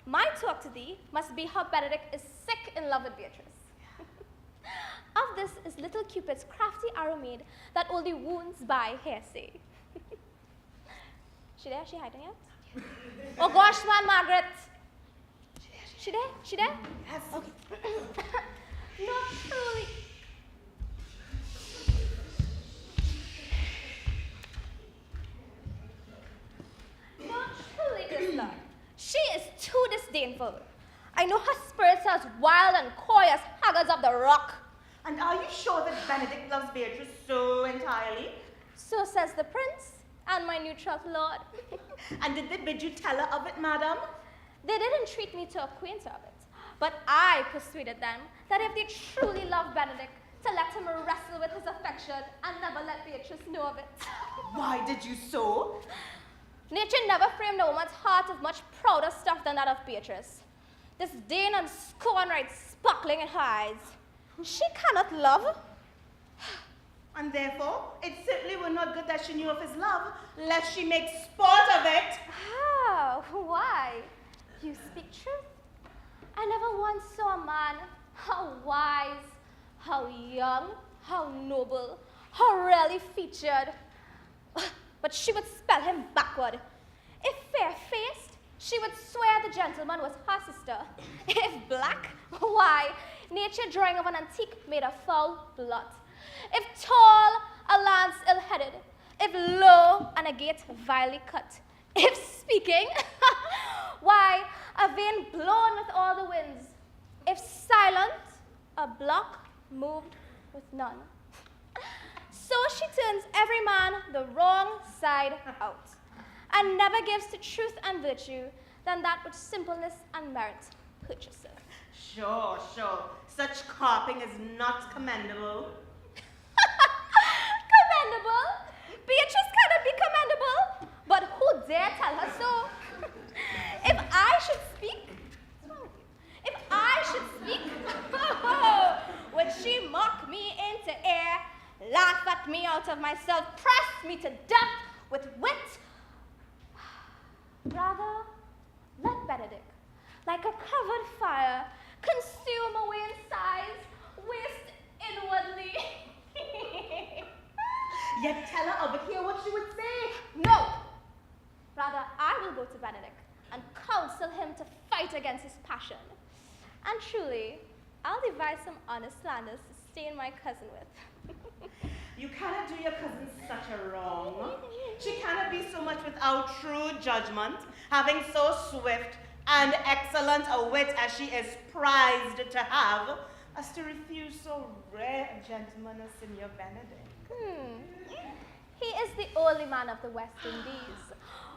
My talk to thee must be how Benedict is sick in love with Beatrice. Of this is little Cupid's crafty arrow made that only wounds by hearsay. She there? She hiding yet? Oh gosh, man, Margaret. She there? She there? Yes. Okay. No, truly. No, truly, Ursula. She is too disdainful. I know her spirits are as wild and coy as haggards of the rock. And are you sure that Benedict loves Beatrice so entirely? So says the prince, and my new trust lord. And did they bid you tell her of it, madam? They did entreat me to acquaint her of it, but I persuaded them that if they truly loved Benedict, to let him wrestle with his affection and never let Beatrice know of it. Why did you so? Nature never framed a woman's heart of much prouder stuff than that of Beatrice. Disdain and scorn right sparkling in her eyes. She cannot love. And therefore, it certainly were not good that she knew of his love, lest she make sport of it. How? Why? You speak truth. I never once saw a man, how wise, how young, how noble, how rarely featured. But she would spell him backward. If fair-faced, she would swear the gentleman was her sister. If black, why, nature drawing of an antique made a foul blot. If tall, a lance ill-headed. If low, an agate vilely cut. If speaking, why, a vein blown with all the winds. If silent, a block moved with none. So she turns every man the wrong side out, and never gives to truth and virtue than that which simpleness and merit purchaseth. Sure. Such carping is not commendable. Commendable? Beatrice cannot be commendable, but who dare tell her so? If I should speak, would she mock me into air, laugh at me out of myself, press me to death with wit? Rather, let Benedict, like a covered fire, consume away in size, waste inwardly. Yet tell her over here what she would say. No! Rather, I will go to Benedict and counsel him to fight against his passion. And truly, I'll devise some honest slanders to stain my cousin with. You cannot do your cousin such a wrong. She cannot be so much without true judgment, having so swift and excellent a wit as she is prized to have, as to refuse so rare a gentleman as Signor Benedict. He is the only man of the West Indies,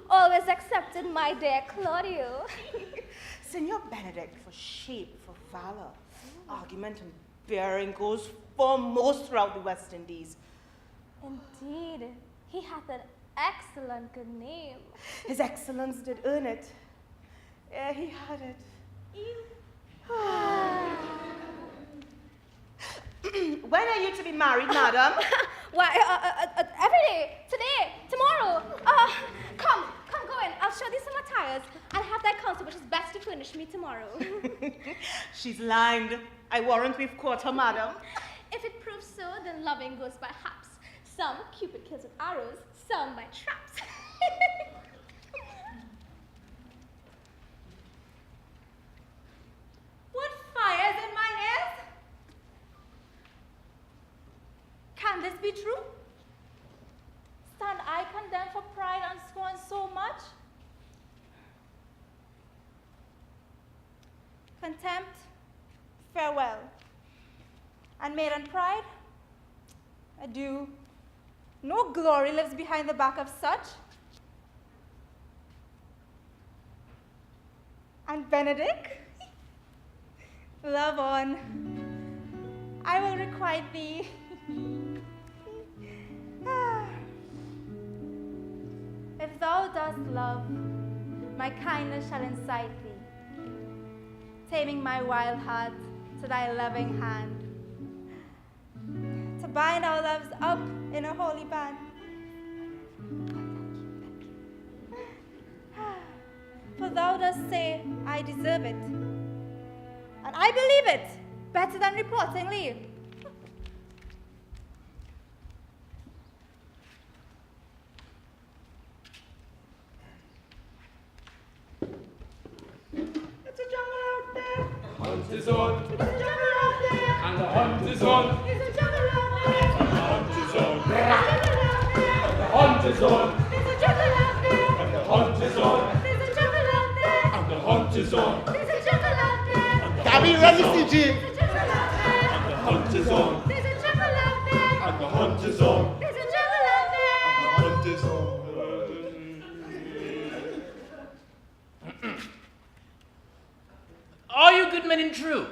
always accepted my dear Claudio. Signor Benedict, for shape, for valor, argument and bearing goes foremost throughout the West Indies. Indeed, he hath an excellent good name. His excellence did earn it. Ere he had it. When are you to be married, madam? Why, every day, today, tomorrow. Come, go in. I'll show thee some attires and have thy counsel which is best to furnish me tomorrow. She's limed. I warrant we've caught her, madam. If it proves so, then loving goes by haps. Some Cupid kills with arrows, some by traps. What fires in mine ears? Can this be true? Stand I condemned for pride and scorn so much? Contempt, farewell. And maiden pride, adieu. No glory lives behind the back of such. And Benedict, love on. I will requite thee. If thou dost love, my kindness shall incite thee, taming my wild heart to thy loving hand, to bind our loves up in a holy band. For thou dost say I deserve it, and I believe it better than reporting leave. It's a jungle out there. The hunt is on. It's a jungle out there. And the hunt is on. It's a jungle out there. And the hunt is on. There's The hunt is on. a jungle out there. And the hunt is on. There's a jungle out there. And the hunt is on. There's a jungle out there. Gabby, ready, CG? There's a jungle out there. And the hunt is on. There's a jungle out there. And the hunt is on. There's a jungle out there. And the hunt is on. good men and true.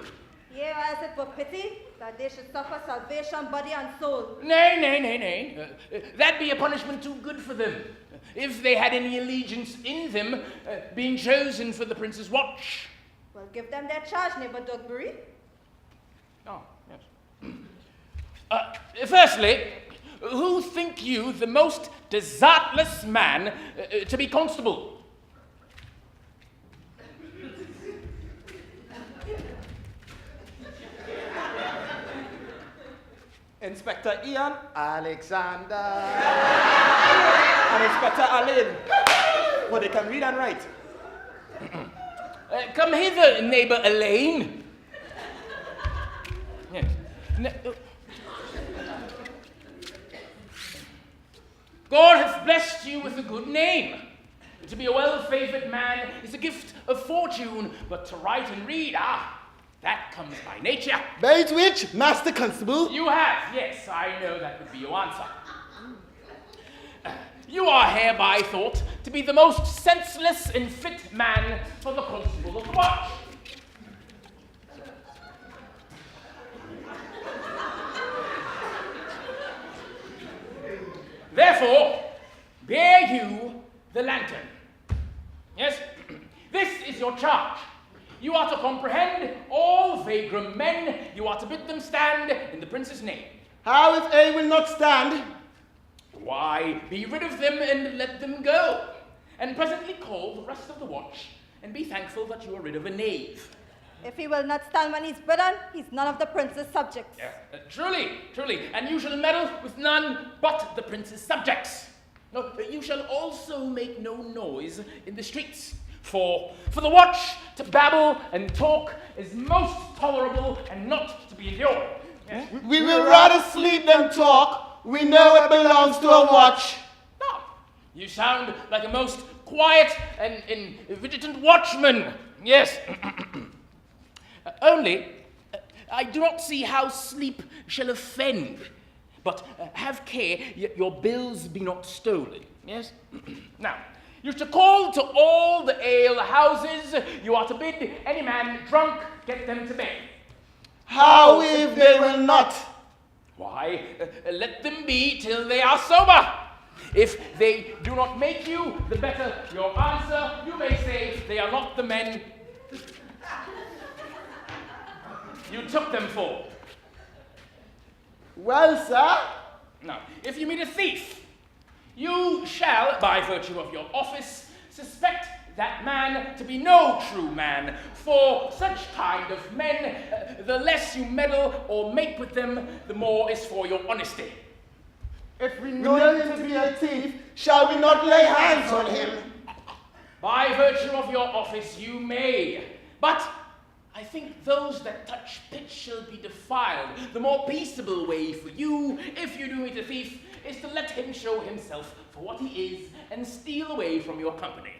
Yea, as it were pity that they should suffer salvation, body and soul. Nay. That be a punishment too good for them. If they had any allegiance in them, being chosen for the prince's watch. Well, give them their charge, neighbor Dogberry. Oh, yes. Firstly, who think you the most desertless man to be constable? Inspector Ian Alexander. and Inspector Alain. Well, they can read and write. Come hither, neighbor Elaine. Yes. God hath blessed you with a good name. To be a well-favored man is a gift of fortune, but to write and read, that comes by nature. By which, Master Constable? You have, yes, I know that would be your answer. You are hereby thought to be the most senseless and fit man for the constable of the watch. Therefore, bear you the lantern. Yes, this is your charge. You are to comprehend all vagrant men. You are to bid them stand in the prince's name. How if I will not stand? Why, be rid of them and let them go, and presently call the rest of the watch, and be thankful that you are rid of a knave. If he will not stand when he's bidden, he's none of the prince's subjects. Truly, and you shall meddle with none but the prince's subjects. No, you shall also make no noise in the streets, for the watch to babble and talk is most tolerable and not to be endured. Yes? We will rather sleep than talk. We know it belongs to a watch. No, you sound like a most quiet and vigilant watchman. Yes. Only, I do not see how sleep shall offend. But have care your bills be not stolen. Yes? Now, you are to call to all the ale houses. You are to bid any man drunk get them to bed. How if they will not? Why, let them be till they are sober. If they do not make you, the better your answer. You may say they are not the men you took them for. Well, sir. Now, if you meet a thief, you shall, by virtue of your office, suspect that man to be no true man. For such kind of men, the less you meddle or make with them, the more is for your honesty. If we know him to be a thief, shall we not lay hands on him? By virtue of your office you may, but I think those that touch pitch shall be defiled. The more peaceable way for you, if you do meet a thief, is to let him show himself for what he is and steal away from your company.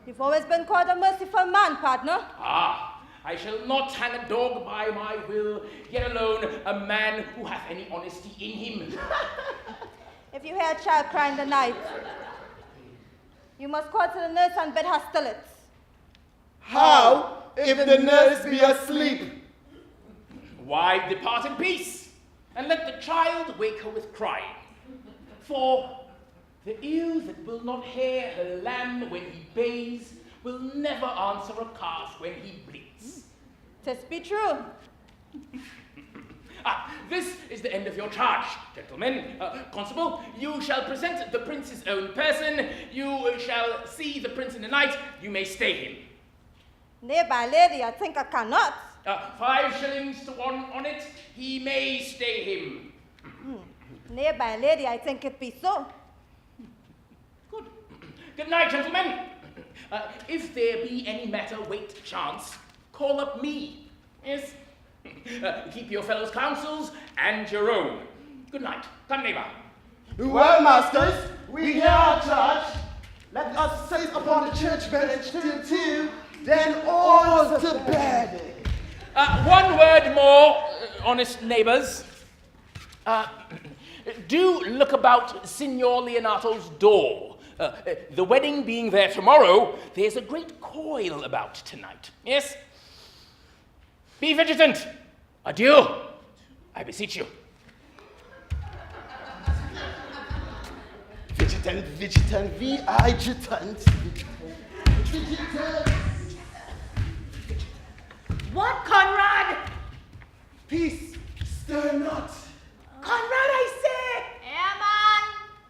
You've always been called a merciful man, partner. I shall not hang a dog by my will, yet alone a man who hath any honesty in him. If you hear a child cry in the night, you must call to the nurse and bid her still it. How if the nurse be asleep? Why, depart in peace, and let the child wake her with crying. For the ewe that will not hear her lamb when he bays will never answer a calf when he bleats. 'Tis be true. This is the end of your charge, gentlemen. Constable, you shall present the prince's own person. You shall see the prince in the night. You may stay him. Nay, my lady, I think I cannot. 5 shillings to 1 on it. He may stay him. Nay, my lady, I think it be so. Good. Good night, gentlemen. If there be any matter wait chance, call up me. Yes. Keep your fellows' counsels and your own. Good night. Come, neighbor. Well, masters, we hear our charge. Let us sit upon the church bench till 2, then all to bed. One word more, honest neighbors. Do look about Signor Leonato's door. The wedding being there tomorrow, there's a great coil about tonight. Yes? Be vigilant. Adieu, I beseech you. Vigilant, vigilant. What, Conrad? Peace, stir not. Conrad, I say! Yeah, man.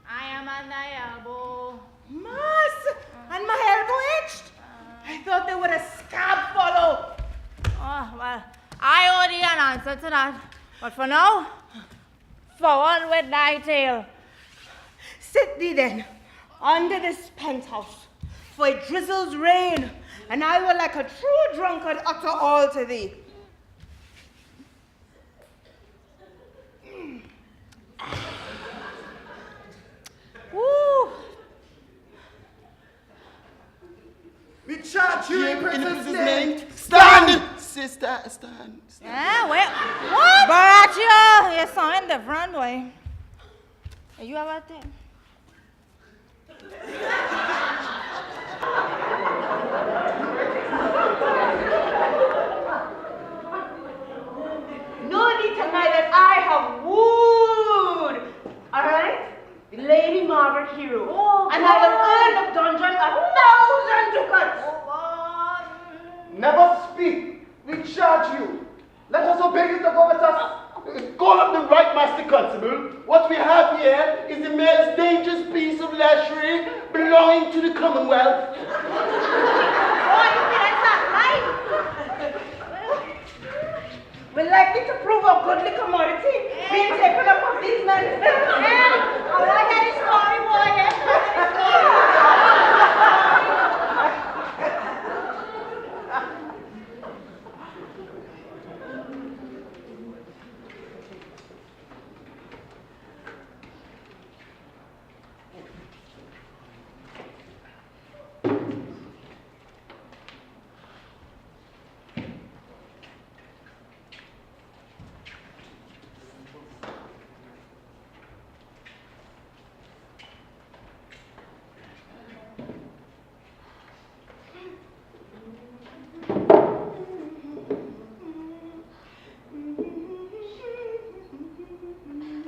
I am at thy elbow. Mas, and my elbow itched. I thought there would a scab follow. Oh, well, I owe thee an answer to that. But for now, forward with thy tale. Sit thee then, under this penthouse, for it drizzles rain, and I will like a true drunkard utter all to thee. Woo! We charge you in Princess' Princess' name. name. Stand! Sister, stand. Yeah, wait. What? Brechtian, you sound different, boy. You have a thing? No need to deny that I have wooed, all right? The Lady Margaret Hero. Oh, and I will earn of dungeon 1,000 ducats. Never speak. We charge you. Let us obey you to go with us. Call up the right master constable. What we have here is the most dangerous piece of lechery belonging to the Commonwealth. Oh, you think that's not right? We're likely to prove a goodly commodity being taken up of these men's bills. I want to hear the story, boy. Yes, I want the story.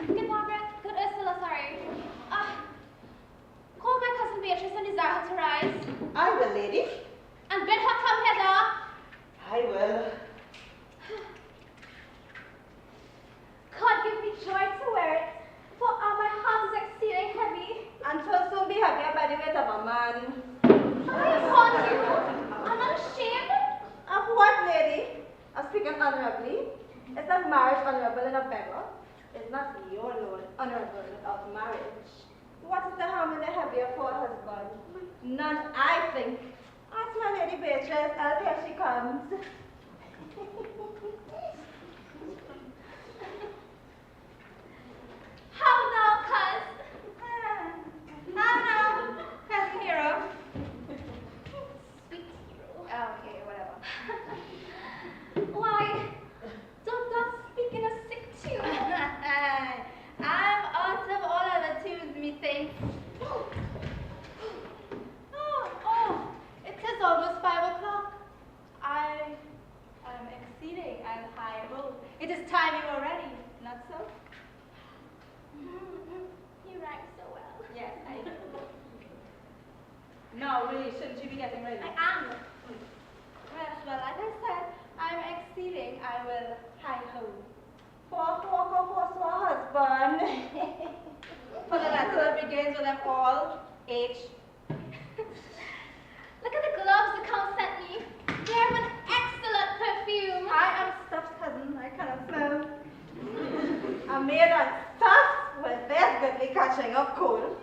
Good Margaret, good Ursula, sorry. Call my cousin Beatrice and desire her to rise. I will, lady. And bid her come hither. I will. God give me joy to wear it, for my heart is exceeding heavy. And 'twill soon be heavier by the weight of a man. I upon you, I'm not ashamed. Of what, lady? Of speaking honorably? Is that marriage honorable in a beggar? Is not your Lord honorable of marriage? What is the harm in the heavier for a husband? None, I think. Ask my lady Beatrice, else here she comes. How now, cuz? How now, cousin hero? Sweet hero. Okay, whatever. Why, don't speak in a sick tune. I'm out of all other tunes, methinks. Oh, it is almost 5 o'clock. I am exceeding and high hope. It is time you were ready, not so? You rhyme so well. Yes, I do. No, really, shouldn't you be getting ready? I am. Yes, well, like I said, I'm exceeding, I will high hope. For a husband. For the letter that begins with an all, H. Look at the gloves the Count sent me. They have an excellent perfume. I am stuffed cousin, I cannot smell. I'm made and stuffed with this goodly catching of coal.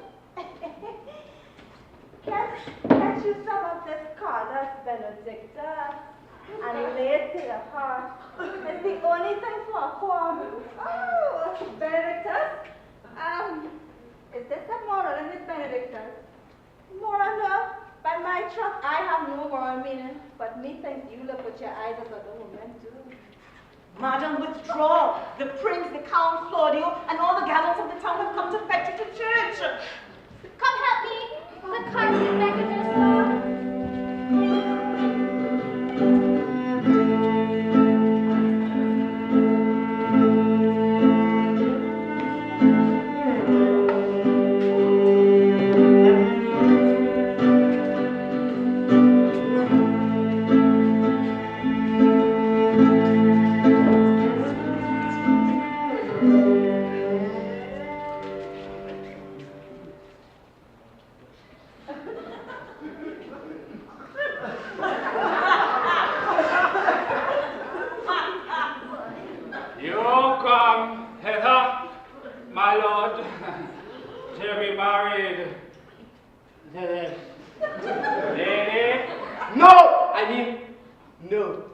Catch you some of this Carlos Benedicta and lay it to your heart. It's the only thing for a quarrel. Oh, Benedictus? Is this a moral in this Benedictus? Moral, no. By my trust, I have no moral meaning, but methinks you look with your eyes as other women do. Madam, withdraw. The prince, the count, Claudio, and all the gallants of the town have come to fetch you to church. Come help me. The cards is back in your store. No.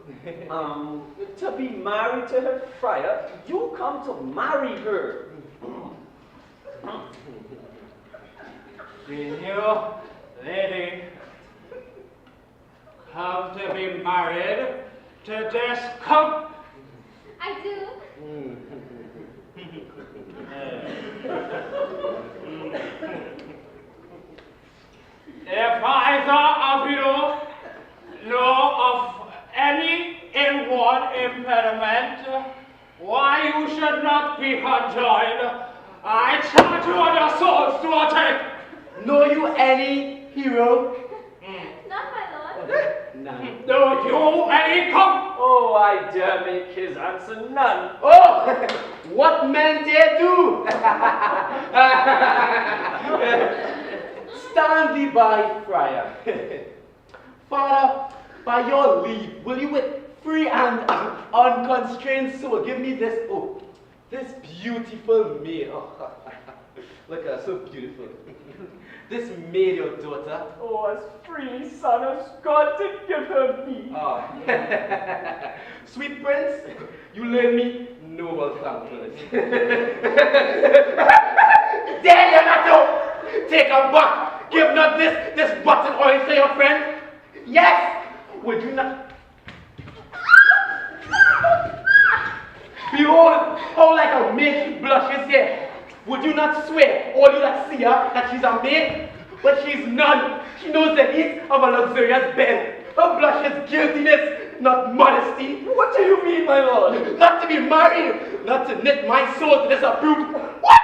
To be married to her, friar, you come to marry her. You, lady, have to be married to this cup. I do. If either of you know of any inward impediment why you should not be conjoined, I charge you on your swords to attack. Know you any hero? Not my lord. Know you any cup? Oh, I dare make his answer none. Oh, what men dare do? Stand thee by, friar. Father, by your leave, will you with free and unconstrained soul give me this, this beautiful maid. Oh, look at her, so beautiful. This maid, your daughter. Oh, as free son as God to give her me. Sweet prince, you learn me noble thankfulness. Dare you not to take her back? Give not this button oil to your friend? Yes! Would you not? Behold, how like a maid she blushes here. Would you not swear, all you that see her, that she's a maid? But she's none. She knows the heat of a luxurious bed. Her blush is guiltiness, not modesty. What do you mean, my lord? Not to be married, not to knit my soul to this brute. What?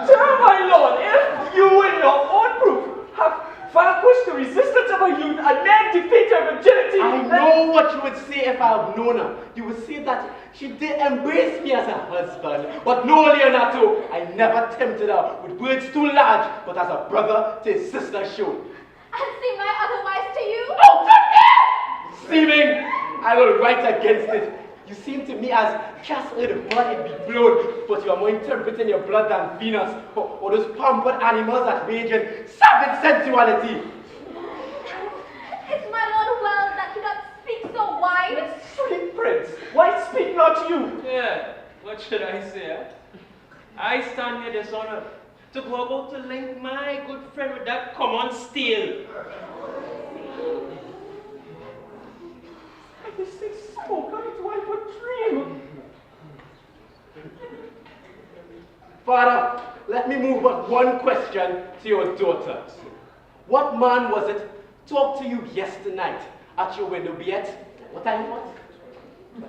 Sir, my lord, if you in your own proof have vanquished the resistance of a youth and then defeat her virginity. I know what you would say if I had known her. You would say that she did embrace me as a husband. But no, Leonardo, I never tempted her with words too large, but as a brother to his sister showed. And seem I otherwise to you? Oh, to me! Seeming, I will write against it. You seem to me as cast earth blood be blown, but you are more intemperate in your blood than Venus, or those pampered animals that rage in savage sensuality. Is my lord well that you not speak so wide? Sweet prince, why speak not you? Yeah, what should I say? I stand here dishonored to go about to link my good friend with that common steel. This thing spoke of it, why would dream? Father, let me move but one question to your daughter. What man was it talked to you yesterday night at your window? Be it, what time was it?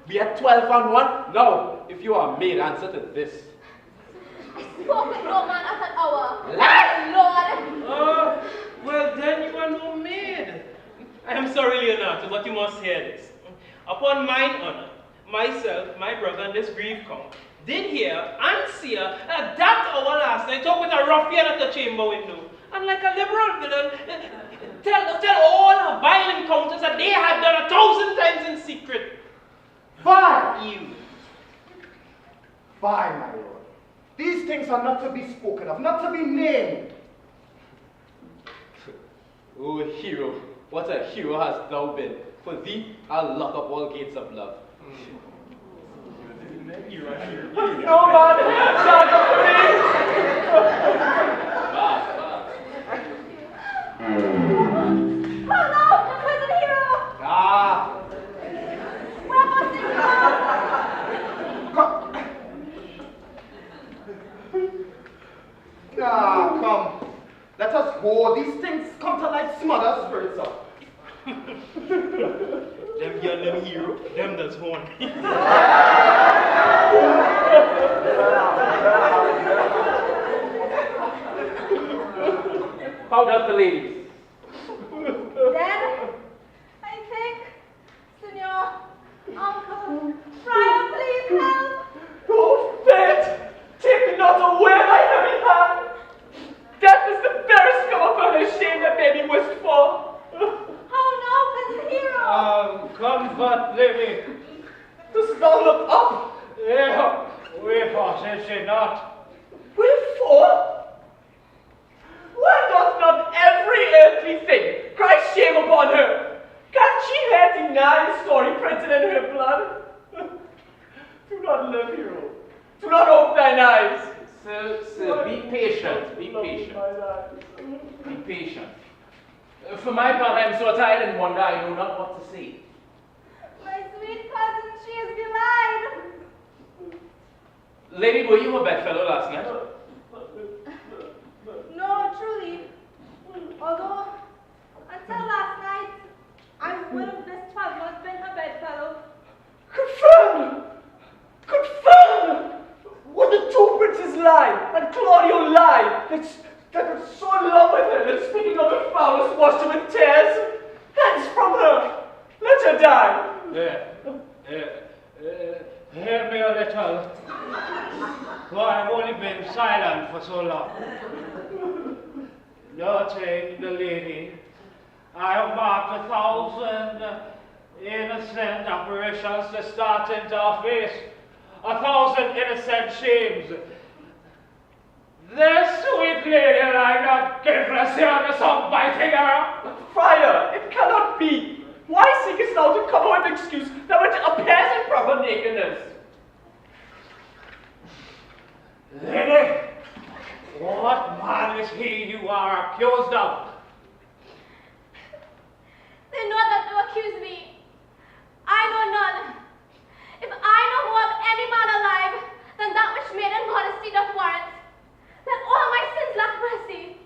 Be at 12 and 1? No, if you are maid, answer to this. I spoke with no man at that hour. Lie! Lord. Oh, well then you are no maid. I am sorry, Leonardo, but you must hear this. Upon mine honor, myself, my brother, and this grieved count did hear and see her at that hour last night talk with a ruffian at the chamber window. And like a liberal villain, tell all her vile encounters that they had done 1,000 times in secret. Fine! You. Fine, my lord. These things are not to be spoken of, not to be named. Oh, hero, what a hero hast thou been. For thee, I'll lock up all gates of love. No man shall not Oh no, cousin hero! Ah! Where must it go? Come. Let us go. These things come to life, smother spirits up. Them young, them hero, them that's horn. How does the ladies? Then, I think, Senor, Uncle, Friar, please help. Oh, fate! Take me not away, my heavy hand! Death is the very scum of her shame that may be wished for. How now, cousin hero? Comfort, lady. Dost thou look up? Yeah, wherefore says she not? Wherefore? Why doth not every earthly thing cry shame upon her? Can she benign story printed in her blood. Do not live, hero. Do not open thine eyes. Sir, be patient, be patient. Be patient. For my part, I am so tired and wonder I know not what to say. My sweet cousin, she is belied. Lady, were you her bedfellow last night? No, truly. Although, until last night, I would have this 12 months been her bedfellow. Confirmed! Confirmed! Would the two princes lie, and Claudio lie, that was so in love with her that speaking of the foulest washed him in tears? Hence from her! Let her die! Hear me a little, for I've only been silent for so long. Noting the lady, I have marked 1,000 innocent apparitions to start into our face, 1,000 innocent shames. This sweet lady and I not guiltless here under some biting her. Friar, it cannot be. Why seekest thou to come with an excuse that which appears in proper nakedness? Lady, what man is he you are accused of? They know that to accuse me. I know none. If I know more of any man alive than that which maiden modesty doth warrant, let all my sins lack mercy.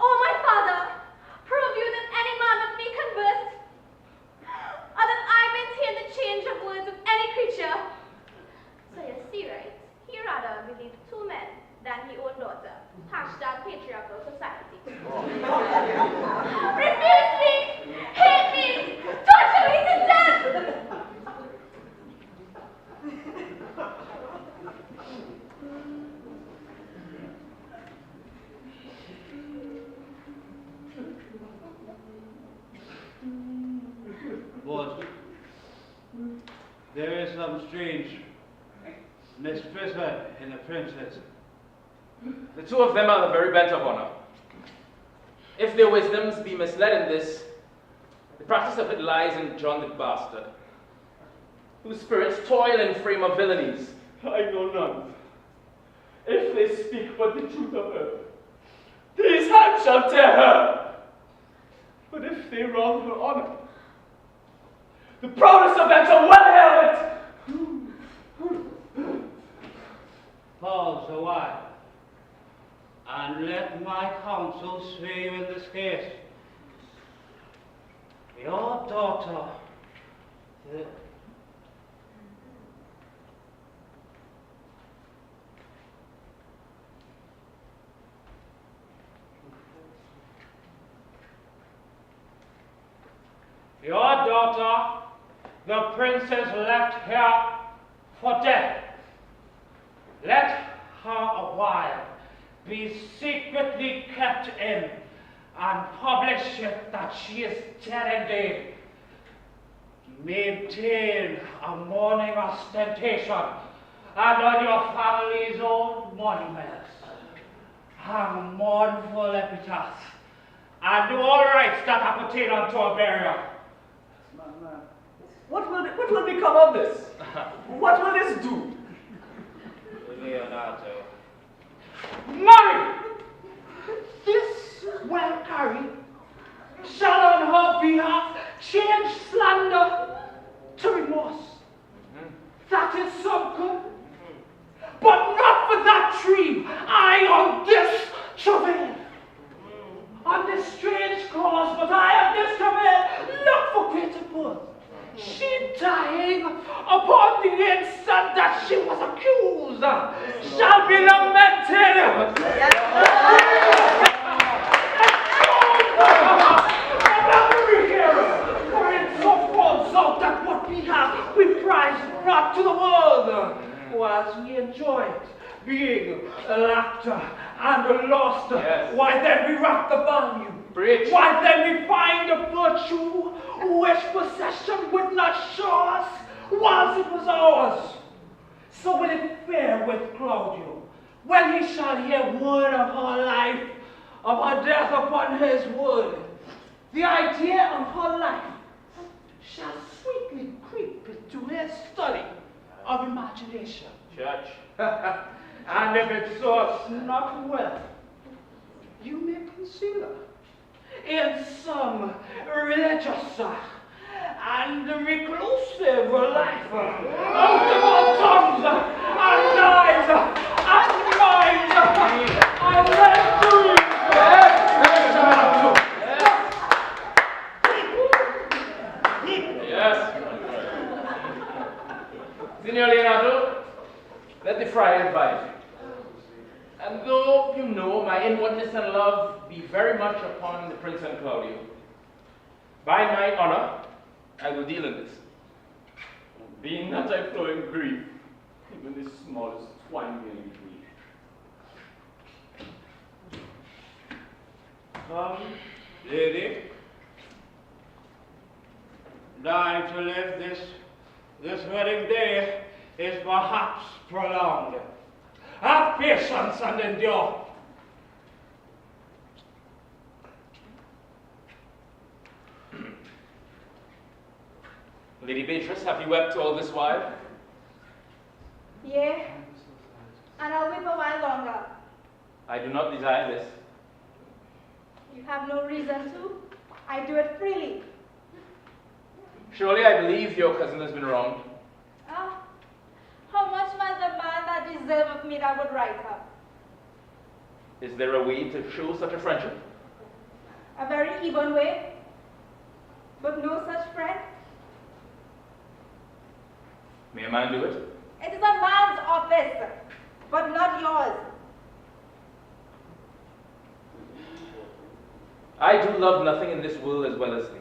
O my Father, prove you that any man with me conversed, or that I maintain the change of words with any creature. So you see, right? He rather believed 2 men than he own daughter. Hashtag patriarchal society. Refuse me! Hate me! Torture me to death! But there is some strange misprision in the princess. The two of them are the very bent of honor. If their wisdoms be misled in this, the practice of it lies in John the Bastard, whose spirits toil in frame of villainies. I know none. If they speak but the truth of her, these hands shall tear her. But if they wrong her honor, the proudest of them shall well hear it. Pause a while, and let my counsel sway you in this case. Your daughter, the princess left here for death. Let her a while be secretly kept in, and publish it that she is dead indeed. Maintain a mourning ostentation, and on your family's own monuments hang mournful epitaphs, and do all rites that appertain unto a burial. What will become of this? What will this do? Leonardo. Marry! This well carried shall on her behalf change slander to remorse. That is some good. But not for that tree, I on this travail. On this strange cause, but I of this travail, look for greater good. She dying upon the instant that she was accused shall be lamented. For it so falls out that what we have we prize not to the world, whilst we enjoy it, being a laughter and a lost. Yes. Why then we wrap the value? Preach. Why then we find a virtue which possession would not show us whilst it was ours. So will it fare with Claudio when he shall hear word of her life, of her death upon his word. The idea of her life shall imagination. Church. And if it sorts not well, you may conceal her in some religious and reclusive life, out of all tongues and lies and minds, and let do Yes. Signor Leonardo, let the friar advise you. And though you know my inwardness and love be very much upon the Prince and Claudio, by my honor, I will deal in this. Being that I flow in grief, even the smallest twine may leave me. Come, lady. Dying to live this wedding day is perhaps prolonged. Have patience and endure. Lady Beatrice, have you wept all this while? Yeah, and I'll weep a while longer. I do not desire this. You have no reason to. I do it freely. Surely I believe your cousin has been wronged. Ah, how much must the man that deserve of me that would right her? Is there a way to show such a friendship? A very even way, but no such friend. May a man do it? It is a man's office, but not yours. I do love nothing in this world as well as thee.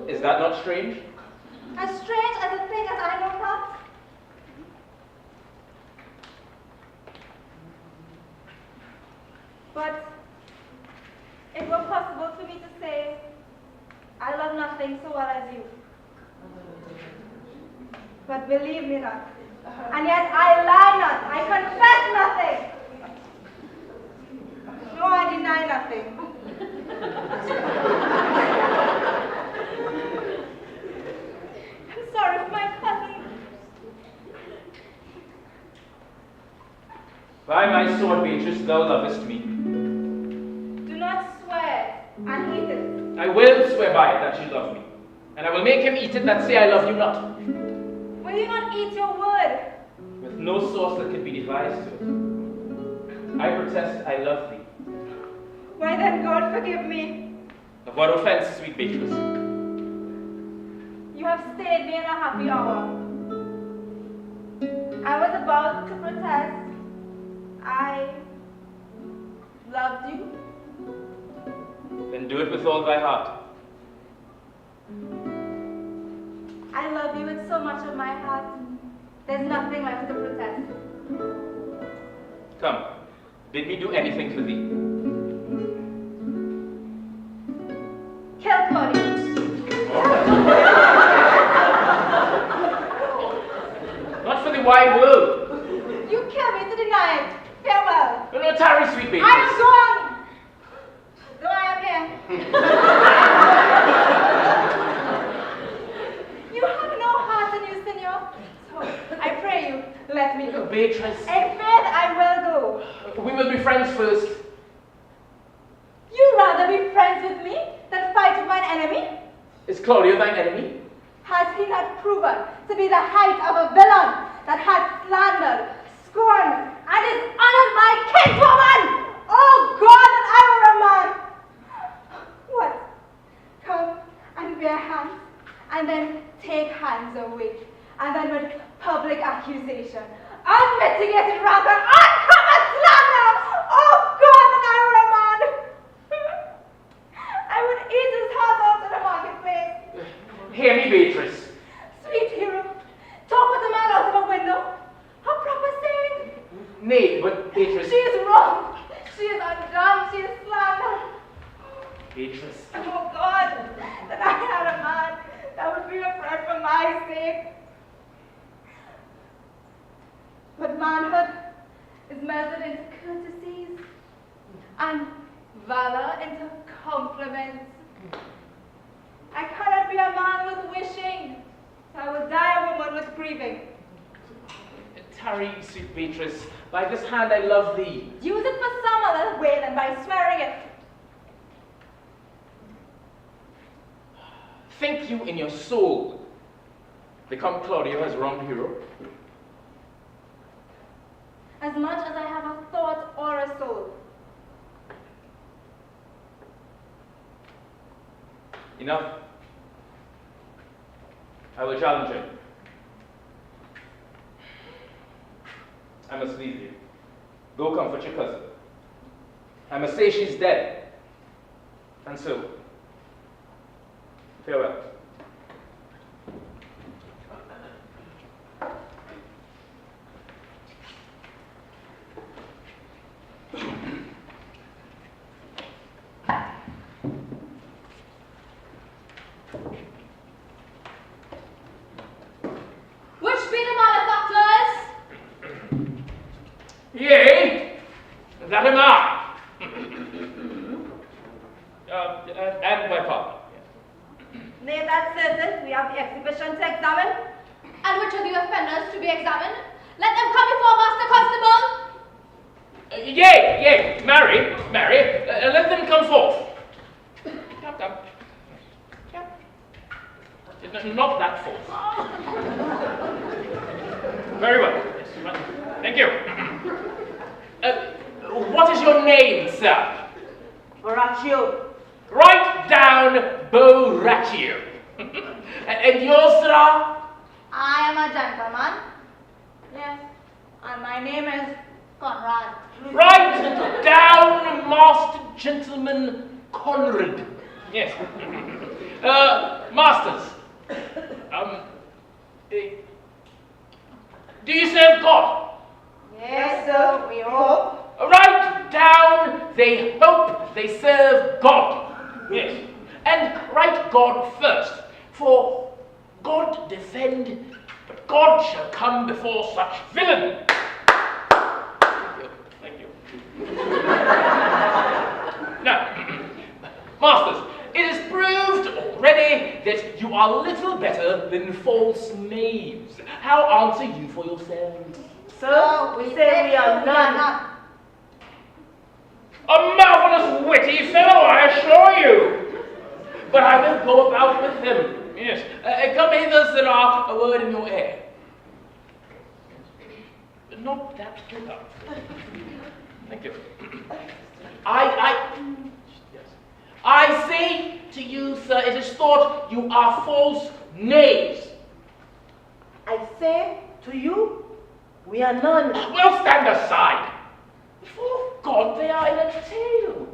Is that not strange? As strange as a thing as I know not. But it were possible for me to say, I love nothing so well as you. But believe me not. And yet I lie not. I confess nothing. No, I deny nothing. I'm sorry for my cousin. By my sword, Beatrice, thou lovest me. Do not swear and eat it. I will swear by it that you love me. And I will make him eat it that say I love you not. Will you not eat your word? With no sauce that can be devised to it. I protest I love thee. Why then, God forgive me. Of what offense, sweet Beatrice? You have stayed me in a happy hour. I was about to protest. I loved you. Then do it with all thy heart. I love you with so much of my heart. There's nothing left to protest. Come, bid me do anything for thee. Kill Claudio. Not for the wide world. You kill me to deny it. Farewell. No, no, tarry, sweet Beatrice. I am gone. Though I am here. You have no heart in you, senor. So I pray you, let me go. Beatrice. In faith, I will go. We will be friends first. You rather be friends with me than fight with mine enemy? Is Claudio thine enemy? Has he not proven to be the height of a villain that hath slandered, scorned, and dishonored my kinswoman? Oh God, that I were a man! What? Come and bear hands, and then take hands away, and then with public accusation, unmitigated rather, uncovered slander! Oh God, that I were a man! I would eat his heart out in the marketplace. Hear me, Beatrice. Sweet hero, talk with the man out of a window. How proper saying? Nay, but Beatrice. She is wrong. She is undone. She is slandered. Beatrice. Oh God, that I had a man that would be a friend for my sake. But manhood is measured into courtesies and valor into compliments. I cannot be a man with wishing. grieving. Tarry, sweet Beatrice, by this hand I love thee. Use it for some other way than by swearing it. Think you in your soul become Claudio as wronged hero? As much as I have a thought or a soul. Enough. I will challenge him. I must leave you. Go comfort your cousin. I must say she's dead. And so, farewell. Which be the malefactors? Yea, that am I. And my father. Nay, that's certain. We have the exhibition to examine. And which are the offenders to be examined? Let them come before Master Constable. Yea, Mary, let them come forth. Come. Not that forth. Very well. Thank you. What is your name, sir? Borachio. Write down Borachio. And yours, sir? I am a gentleman. Yes. And my name is Conrad. Write down Master Gentleman Conrad. Yes. Masters. Do you serve God? Yes, sir, we hope. Write down they hope they serve God. Yes. And write God first. For God defend, but God shall come before such villain. Thank you. Now, masters, it is proved already that you are little better than false knaves. How answer you for yourselves? Sir, we say we are none. A marvelous witty fellow, I assure you. But I will go about with him. Yes. Come hither, sirrah, a word in your ear. Not that hither. Thank you. I say to you, sir, it is thought you are false knaves. I say to you, we are none. Well, stand aside. Before God, they are in a tale.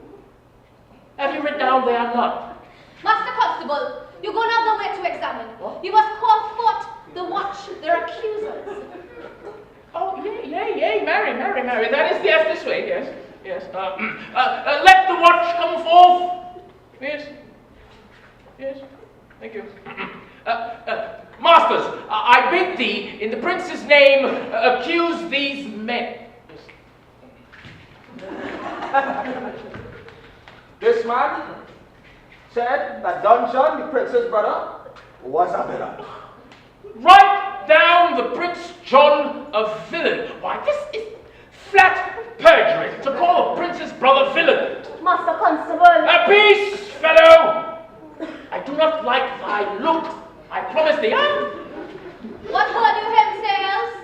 Have you written down they are none? Master Constable, you go not the way to examine. What? You must call forth the watch, their accusers. Oh, yea, Mary. That is the this way, yes. Let the watch come forth. Yes. Thank you. Masters, I bid thee, in the prince's name, accuse these men. This man said that Don John, the prince's brother, was a villain. Write down the Prince John a villain. Why, this is flat perjury to call a prince's brother villain. Master Constable. Peace, fellow. I do not like thy look. I promise thee. What heard you him say else?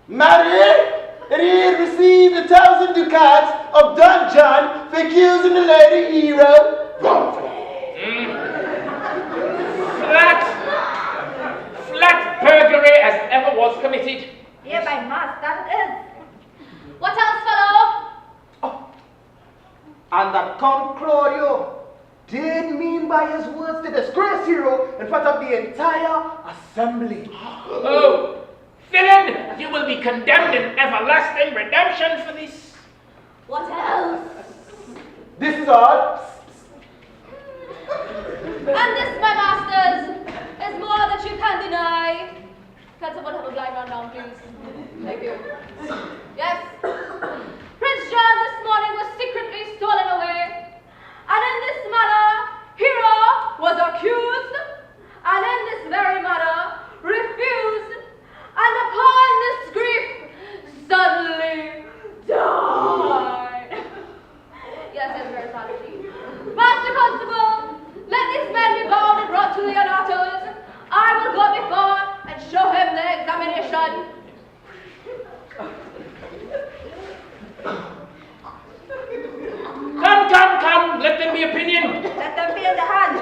Marry, and he had received 1,000 ducats of Don John for accusing the lady hero wrongfully. Flat perjury as ever was committed. Hereby, master, that it is. What else, fellow? Oh. And that Count Claudio did mean by his words to disgrace hero in front of the entire assembly. Oh, villain, you will be condemned in everlasting redemption for this. What else? This is all. And this, my masters, is more that you can deny. Can someone have a blind run down, please? Thank you. Yes. Prince John this morning was secretly stolen away. And in this manner, Hero was accused. And in this very manner, refused done. Come, let them be opinion. Let them be in the hand.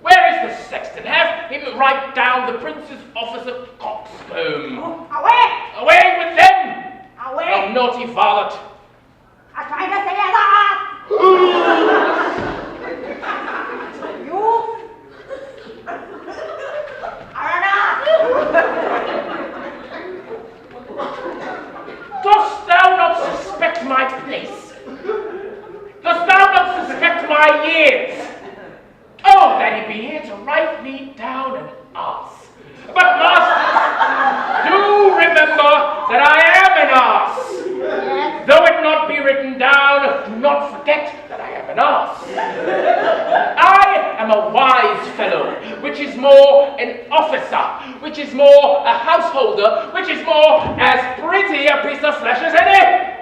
Where is the sexton? Have him write down the prince's office of coxcomb. Away! Away with them! Away! Oh, naughty varlet. I'm trying to say as a You are an ass! Dost thou not suspect my place? Dost thou not suspect my years? Oh, that he be here to write me down an ass. But master, do remember that I am an ass. Yes. Though it not be written down, do not forget that I am an ass. I am a wise fellow, which is more an officer, which is more a householder, which is more as pretty a piece of flesh as any,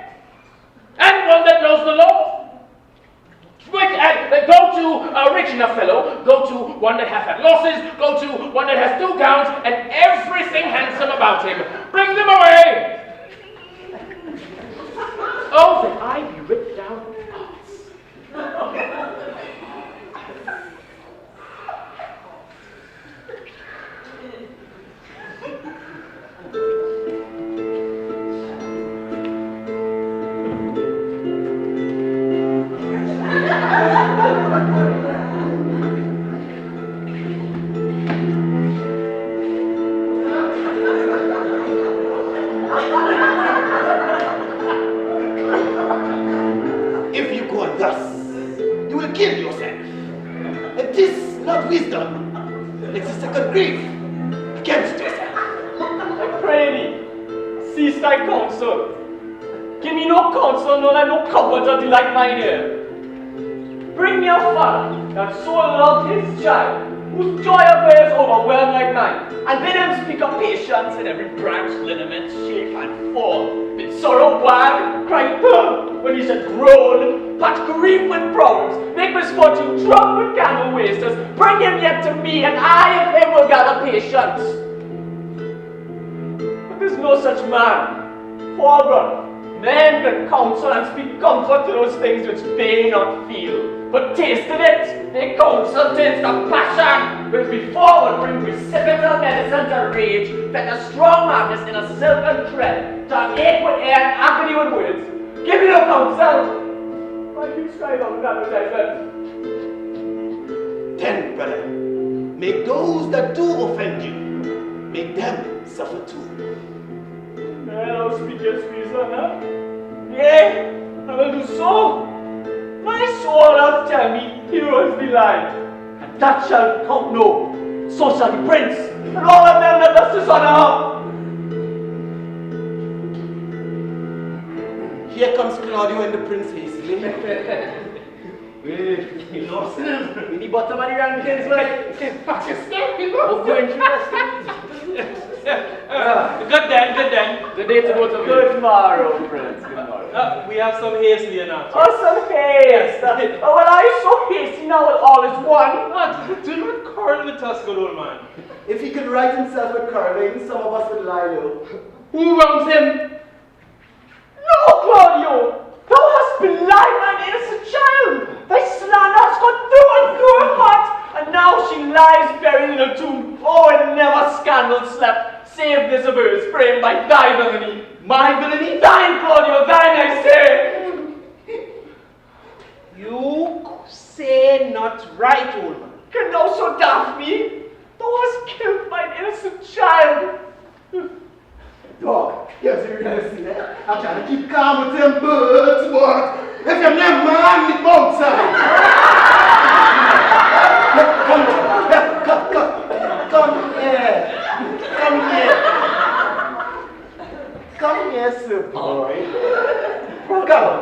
and one that knows the law. Go to a rich enough fellow, go to one that hath had losses, go to one that has 2 gowns, and everything handsome about him. Bring them away! Oh, that I be ripped down ass. If you go on thus, you will kill yourself. It is not wisdom. It is second grief against yourself. I pray thee, cease thy counsel. Give me no counsel, nor let no comforter delight mine ear. Bring me a father that so loved his child, whose joy affairs overwhelmed like mine, and bid him speak of patience in every branch, lineament, shape, and form. Bid sorrow wag, cry turn, when he should groan, patch grief with problems, make misfortune drunk with candle wasters. Bring him yet to me, and I of him will gather patience. But there's no such man. For brother, men can counsel and speak comfort to those things which they not feel. But tasted it, they counsel taste of passion, which before would bring precipitous medicine to rage, fed a strong madness in a silken thread, to ache with air and agony with words. Give me no counsel! Why do you strive on advertisement? Then, brother, make those that do offend you, make them suffer too. Well, thou speakest reason, huh? Yea, I will do so. My soul doth tell me heroes be lied, and that shall count no. So shall the prince, and all of them that does dishonor. Here comes Claudio and the prince hastily. We lost him. In the bottom of the rankings, right? Pakistan, oh, going through Good then. Good day to both of you. Good morrow, Prince. Good morrow. We have some haste here now. Oh, some haste. Oh, well, are you so hasty now that all is one? Do not quarrel with us, good old man. If he could write himself with curling, some of us would lie low. Who wrongs him? No, Claudio! Thou hast belied mine innocent child! Thy slander has gone through and through her heart, and now she lies buried in a tomb. Oh, and never scandal slept, save this of hers, framed by thy villainy. My villainy? Thine, Claudio, thine, I say! You say not right, old man. Can thou so daft me? Thou hast killed mine innocent child. Dog, here's the reality, eh? I'm trying to keep calm with them birds, but if you're not man, it's outside. Come here, sir boy. Come.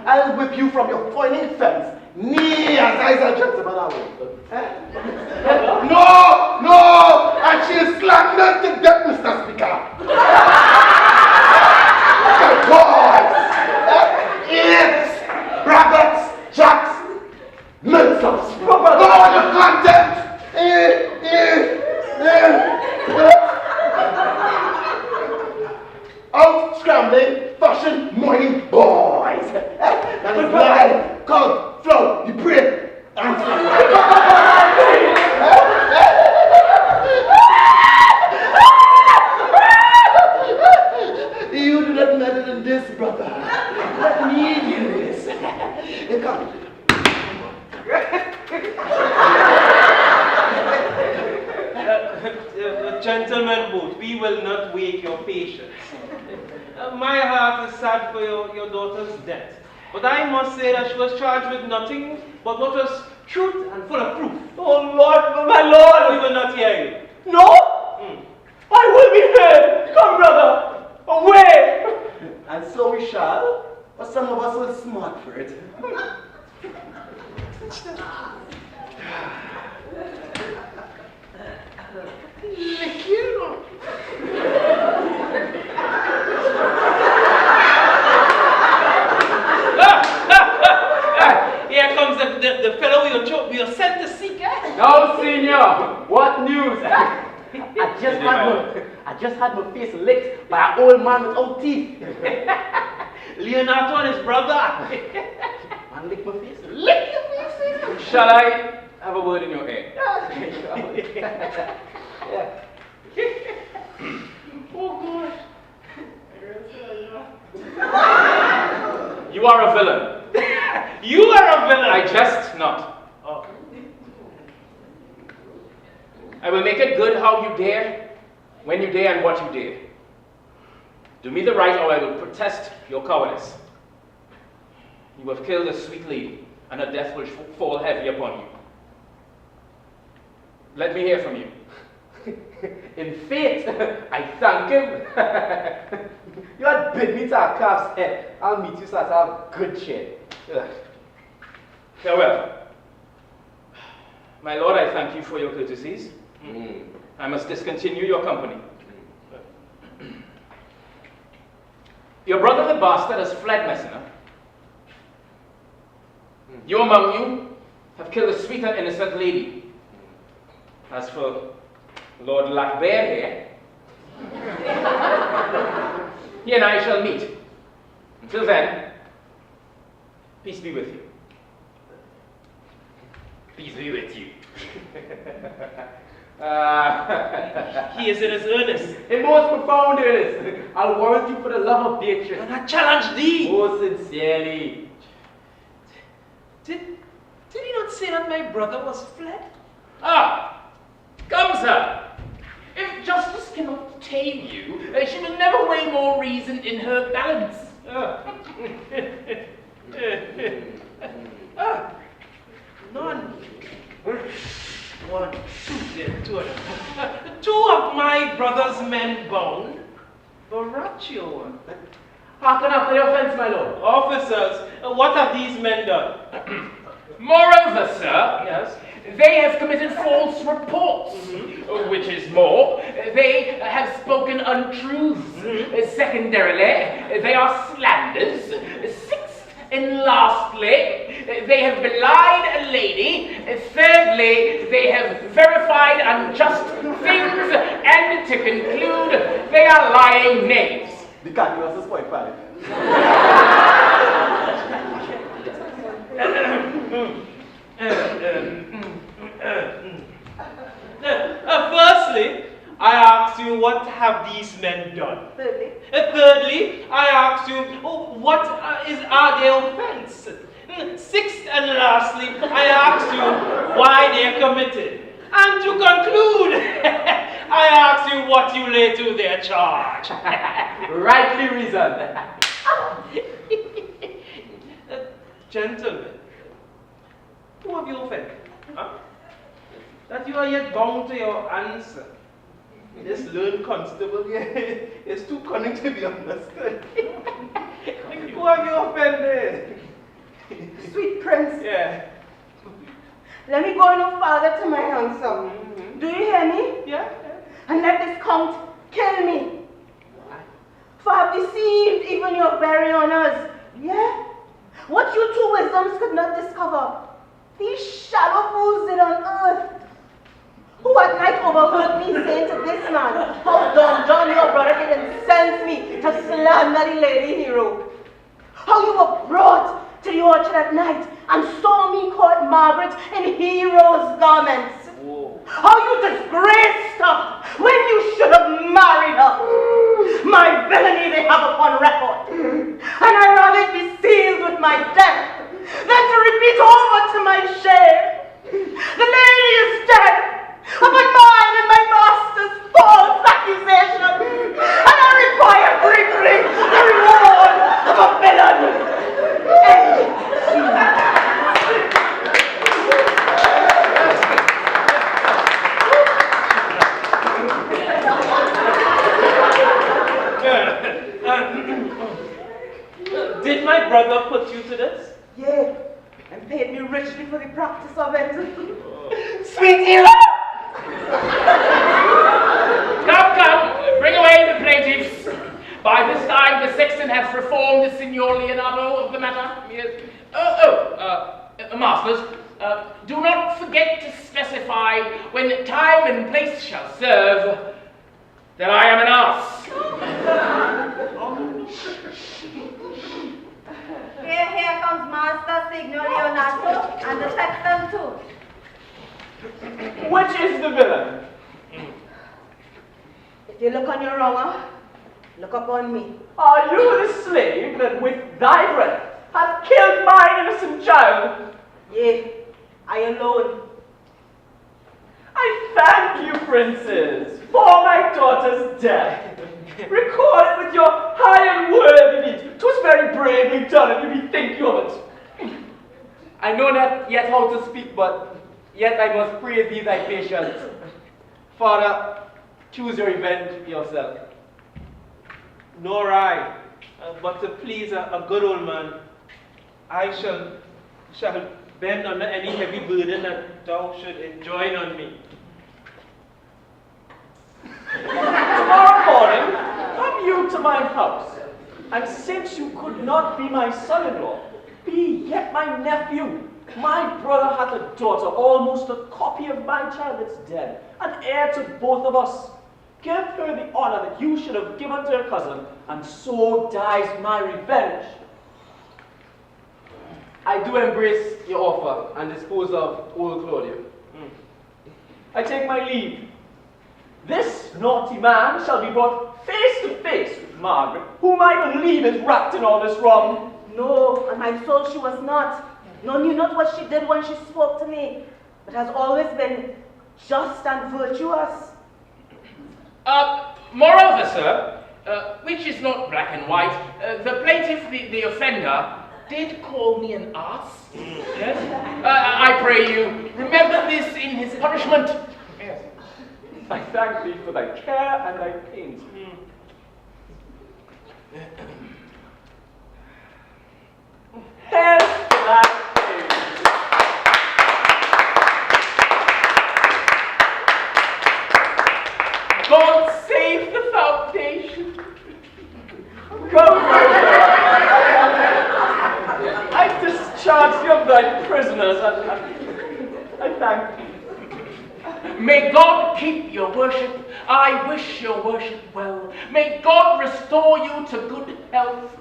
I'll whip you from your pointing fence. Near as I a gentleman I will. No! And she'll slander to death, Mr. Speaker. Boys! It's braggarts, jacks, milksops. Go on, you content! Gentlemen both, we will not wake your patience. My heart is sad for your daughter's death. But I must say that she was charged with nothing but what was truth and full of proof. Oh Lord, my Lord! We will not hear you. No! I will be heard! Come, brother! Away! And so we shall, but some of us will smart for it. Here comes the fellow we are sent to seek. Now, senior, what news? I just had my face licked by an old man without teeth. Leonardo and his brother. Man, lick my face. Lick your face. Shall I have a word in your ear? Yeah. Oh God. You are a villain. You are a villain. I jest not. Oh. I will make it good how you dare, when you dare, and what you dare. Do me the right, or I will protest your cowardice. You have killed a sweet lady, and her death will fall heavy upon you. Let me hear from you. In faith, I thank him. You had bid me to a calf's head. I'll meet you so I have good cheer. Farewell. My lord, I thank you for your courtesies. I must discontinue your company. Your brother the bastard has fled, messenger. You among you have killed a sweet and innocent lady. As for Lord Lackbear here, he and I shall meet. Until then, peace be with you. Peace be with you. He is in his earnest. In most profound earnest. I'll warrant you for the love of Beatrice. And I challenge thee. Most sincerely. Did he not say that my brother was fled? Ah! Come, sir. If justice cannot tame you, she will never weigh more reason in her balance. None. One, two of them. Two of my brother's men bound. Borraccio. Hearken after the offense, my lord. Officers, what have these men done? Moreover, sir, Yes. they have committed false reports, which is more, they have spoken untruths. Secondarily, they are slanders. Sixth and lastly, they have belied a lady. Thirdly, they have verified unjust things. And to conclude, they are lying knaves. The calculus is 0.5. Firstly, I ask you, what have these men done? Thirdly, I ask you, what are their offense? Sixth and lastly, I ask you why they are committed. And to conclude, I ask you what you lay to their charge. Rightly reasoned. Gentlemen, who have you offended? Huh? That you are yet bound to your answer. This learned constable here is too cunning to be understood. Who have you offended? Sweet prince, Yeah. let me go no farther to my answer. Do you hear me? Yeah. And let this count kill me. For I've deceived even your very honors. Yeah? What you two wisdoms could not discover, these shallow fools did on earth. Who at night overheard me saying to this man, how Don John, your brother, did incense me to slander the lady hero. How you were brought to the orchard at night and saw me court Margaret in hero's garments. Whoa. How you disgraced her when you should have married her. My villainy they have upon record. And I rather it be sealed with my death than to repeat over to my shame. The lady is dead, but mine and my master's fall free for the practice of it. Sweet hero! Come, bring away the plaintiffs. By this time, the sexton has reformed the Signor Leonardo of the matter. Yes. Masters, do not forget to specify when time and place shall serve that I am an ass. Here comes Master Signor Leonardo and the sexton too. Which is the villain? If you look on your wronger, look upon me. Are you the slave that with thy breath hath killed my innocent child? Yea, I alone. I thank you, princes, for my daughter's death. Record it with your high and worthy deeds. 'Twas very bravely done, and you bethink you of it. I know not yet how to speak, but yet I must praise thee thy patience. Father, choose your revenge yourself. Nor I, but to please a good old man, I shall bend under any heavy burden that thou should enjoin on me. Tomorrow morning, come you to my house, and since you could not be my son-in-law, be yet my nephew. My brother hath a daughter, almost a copy of my child that's dead, an heir to both of us. Give her the honor that you should have given to her cousin, and so dies my revenge. I do embrace your offer and dispose of old Claudio. I take my leave. This naughty man shall be brought face to face with Margaret, whom I believe is wrapped in all this wrong. No, on my soul she was not. Nor knew not what she did when she spoke to me, but has always been just and virtuous. Moreover, sir, which is not black and white, the plaintiff, the offender, did call me an ass. Yes? I pray you, remember this in his punishment. Yes. I thank thee for thy care and thy pains. Here's that God save the foundation. Go, I discharge you of thy prisoners, and I thank thee. May God keep your worship. I wish your worship well. May God restore you to good health.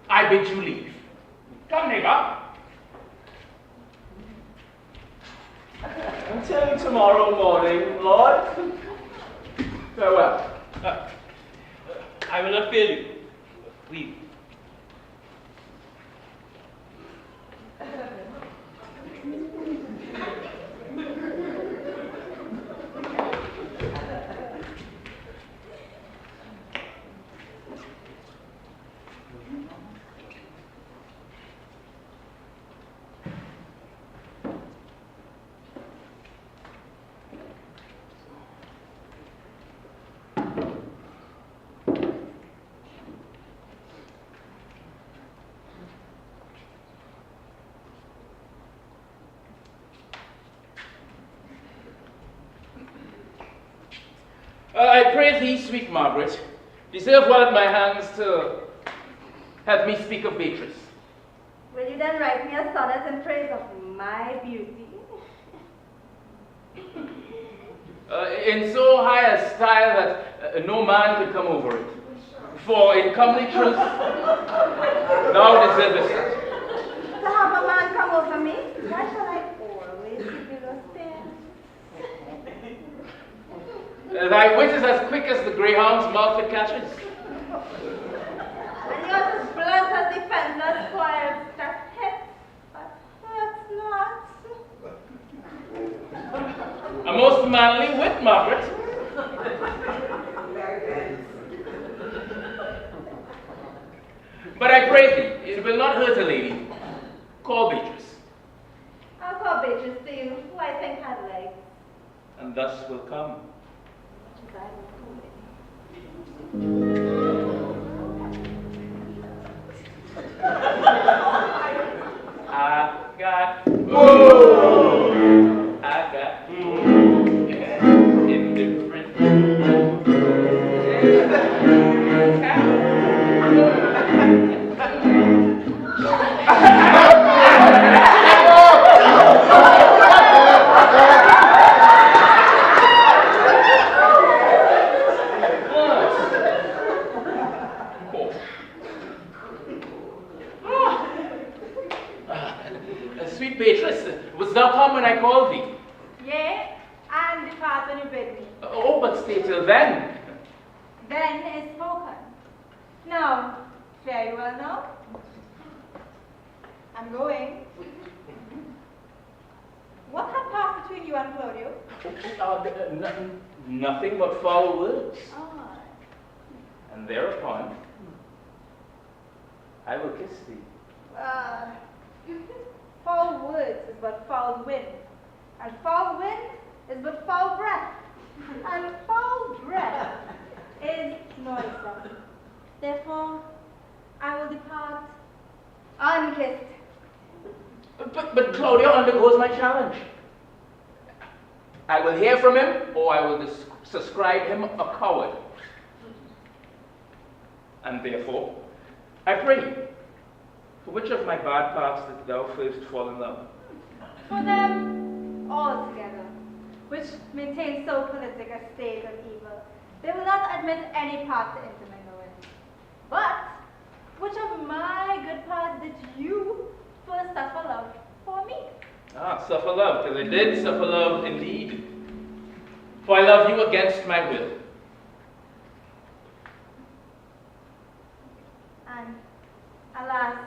I bid you leave. Come, neighbor. Until tomorrow morning, Lord. Farewell. I will not fail you. Leave. I pray thee, sweet Margaret, deserve well at my hands to have me speak of Beatrice. Will you then write me a sonnet in praise of my beauty? In so high a style that no man could come over it. For in comely truth, thou deservest it. To have a man come over me, why shall I always be below stairs? Thy wit is as quick as the greyhound's mouth it catches. And yours as blunt as the fencer's squires that hits, but hurts not. A most manly wit, Margaret. But I pray thee, it will not hurt a lady. Call Beatrice. I'll call Beatrice to you, who I think had legs. And thus will come. God. I got indifferent. Sweet Beatrice, was thou come when I called thee? Yea, and depart when you bid me. Oh, but stay till then. Then is spoken. Now, fare you well now. I'm going. What had passed between you and Claudio? Nothing but foul words. Ah. And thereupon, I will kiss thee. Foul words is but foul wind, and foul wind is but foul breath, and foul breath is noisome. Therefore, I will depart unkissed. But Claudio undergoes my challenge. I will hear from him, or I will subscribe him a coward. And therefore, I pray, for which of my bad parts did thou first fall in love? For them all together, which maintain so politic a state of evil, they will not admit any part to intermingle in. But which of my good parts did you first suffer love for me? Ah, suffer love, because I did suffer love indeed. For I love you against my will. And alas,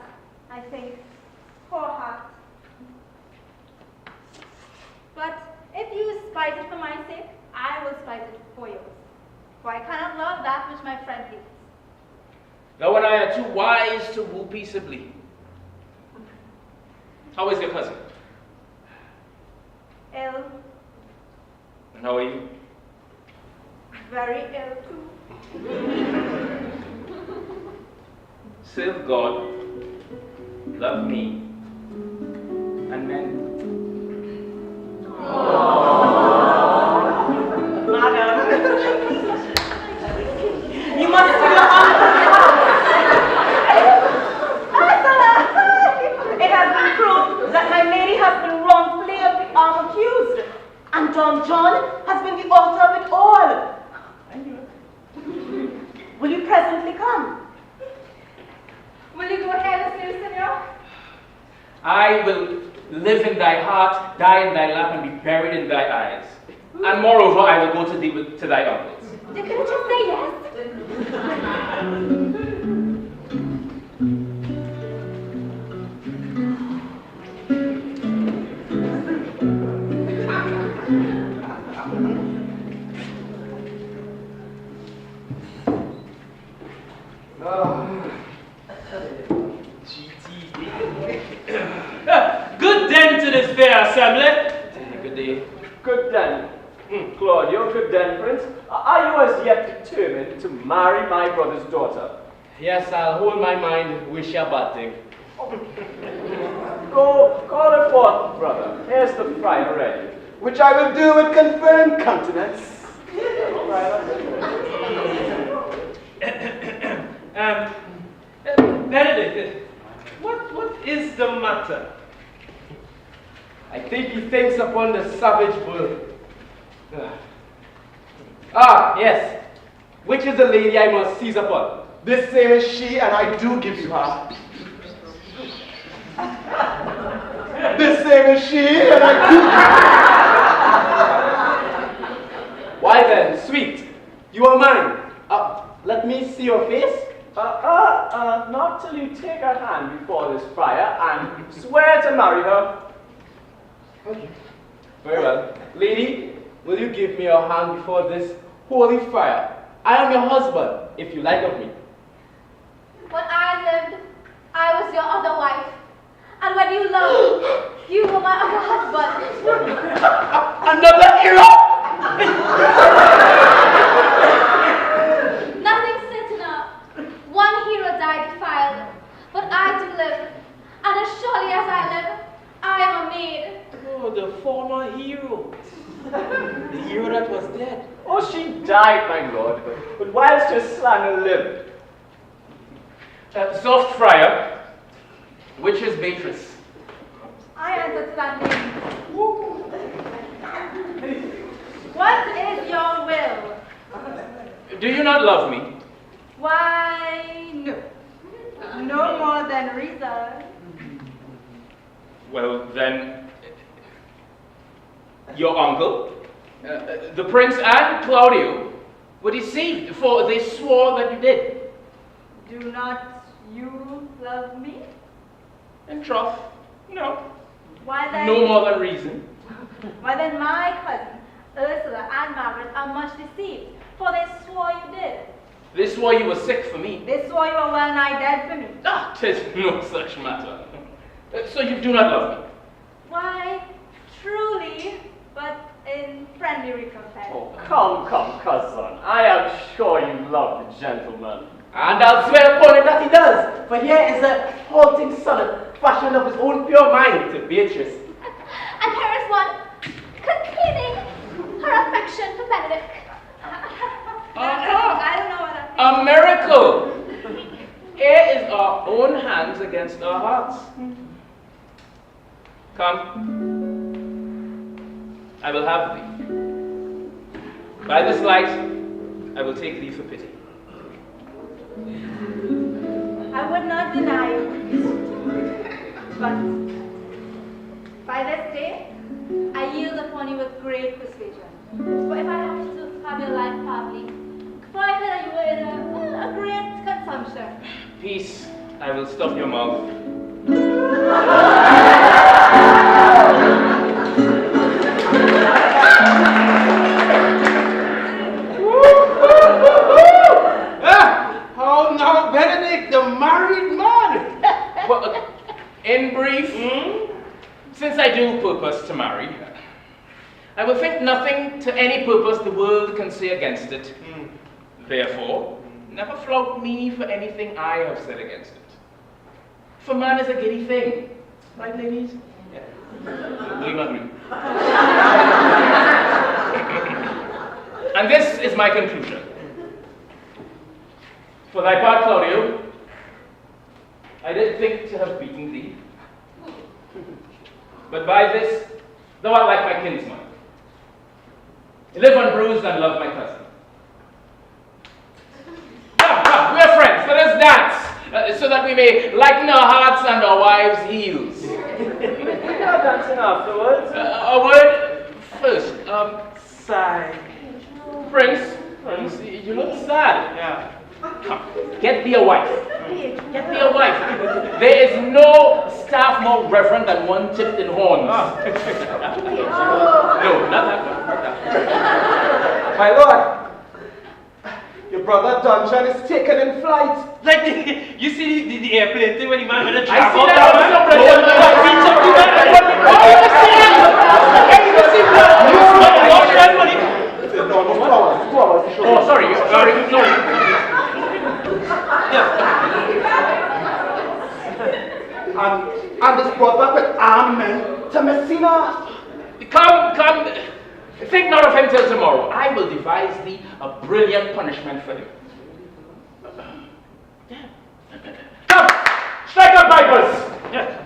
I think, poor heart. But if you spite it for my sake, I will spite it for yours. For I cannot love that which my friend hates. Thou and I are too wise to woo peaceably. How is your cousin? Ill, And how are you? very ill too. Serve God, love me, and men. Madam, you must do your honor. It has been proved that my lady has been wrongfully accused, and Don John has been the author of it all. Will you presently come? Will you go ahead, Senor? I will live in thy heart, die in thy lap, and be buried in thy eyes. And moreover, I will go to thee to thy uncles. Couldn't you say yes? Good den to this fair assembly. Good day. Good then, Claudio, good then, Prince. Are you as yet determined to marry my brother's daughter? Yes, I'll hold my mind, wish a bad thing. Go, call her forth, brother. Here's the friar ready. Which I will do with confirmed countenance. Benedict, what is the matter? I think he thinks upon the savage bull. Ah, yes. Which is the lady I must seize upon? This same is she, and I do give you her. This same is she, and I do. Why then, sweet, you are mine. Let me see your face. Not till you take her hand before this friar and swear to marry her. Okay. Very well. Lady, will you give me your hand before this holy friar? I am your husband, if you like of me. When I lived, I was your other wife. And when you loved, you were my other husband. Another hero! Nothing certain. One hero died defiled, but I do live. And as surely as I live, I am a maid. of the former hero. The hero that was dead. Oh, she died, my lord, but whilst her slander lived. Soft friar, which is Beatrice? I answer to that name. What is your will? Do you not love me? Why, no. No more than reason. Well, then, your uncle, the prince and Claudio were deceived, for they swore that you did. Do not you love me? In troth, no. Why then? No more than reason. Why then my cousin, Ursula and Margaret are much deceived, for they swore you did. They swore you were sick for me. They swore you were well nigh dead for me. Ah, 'tis no such matter. So you do not love me? Why, truly, but in friendly recompense. Oh, come, cousin. I am sure you love the gentleman. And I'll swear upon it that he does, for here is a halting son, fashioned of his own pure mind to Beatrice. And here is one conceding her affection to Benedict. I don't know what that A miracle! Here is our own hands against our hearts. Come. I will have thee. By this light, I will take thee for pity. I would not deny you, but by this day, I yield upon you with great persuasion. For if I have to have your life partly, for I heard that you were in a great consumption. Peace, I will stop your mouth. How now, Benedict, the married man? Well, in brief, since I do purpose to marry, I will think nothing to any purpose the world can say against it. Therefore, never flout me for anything I have said against it. For man is a giddy thing. Right, ladies? Yeah. Will you agree? And this is my conclusion. For thy part, Claudio, I did think to have beaten thee. But by this, thou art like my kinsman. Live unbruised and love my cousin. Come, we are friends, let us dance, so that we may lighten our hearts and our wives' heels. We are dancing afterwards. A word first. Sigh. Prince, you look sad. Yeah. Come, get thee a wife. Get thee a wife. There is no staff more reverend than one tipped in horns. No, not that one. Not that one. My lord, your brother Dungeon is taken in flight. Like, you see the airplane thing when the man with the I trap see up that there, on some man? Oh, sorry. And is brought back with armed men to Messina. Come. Think not of him till tomorrow. I will devise thee a brilliant punishment for him. Come, strike up, vipers! Yeah.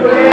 Praise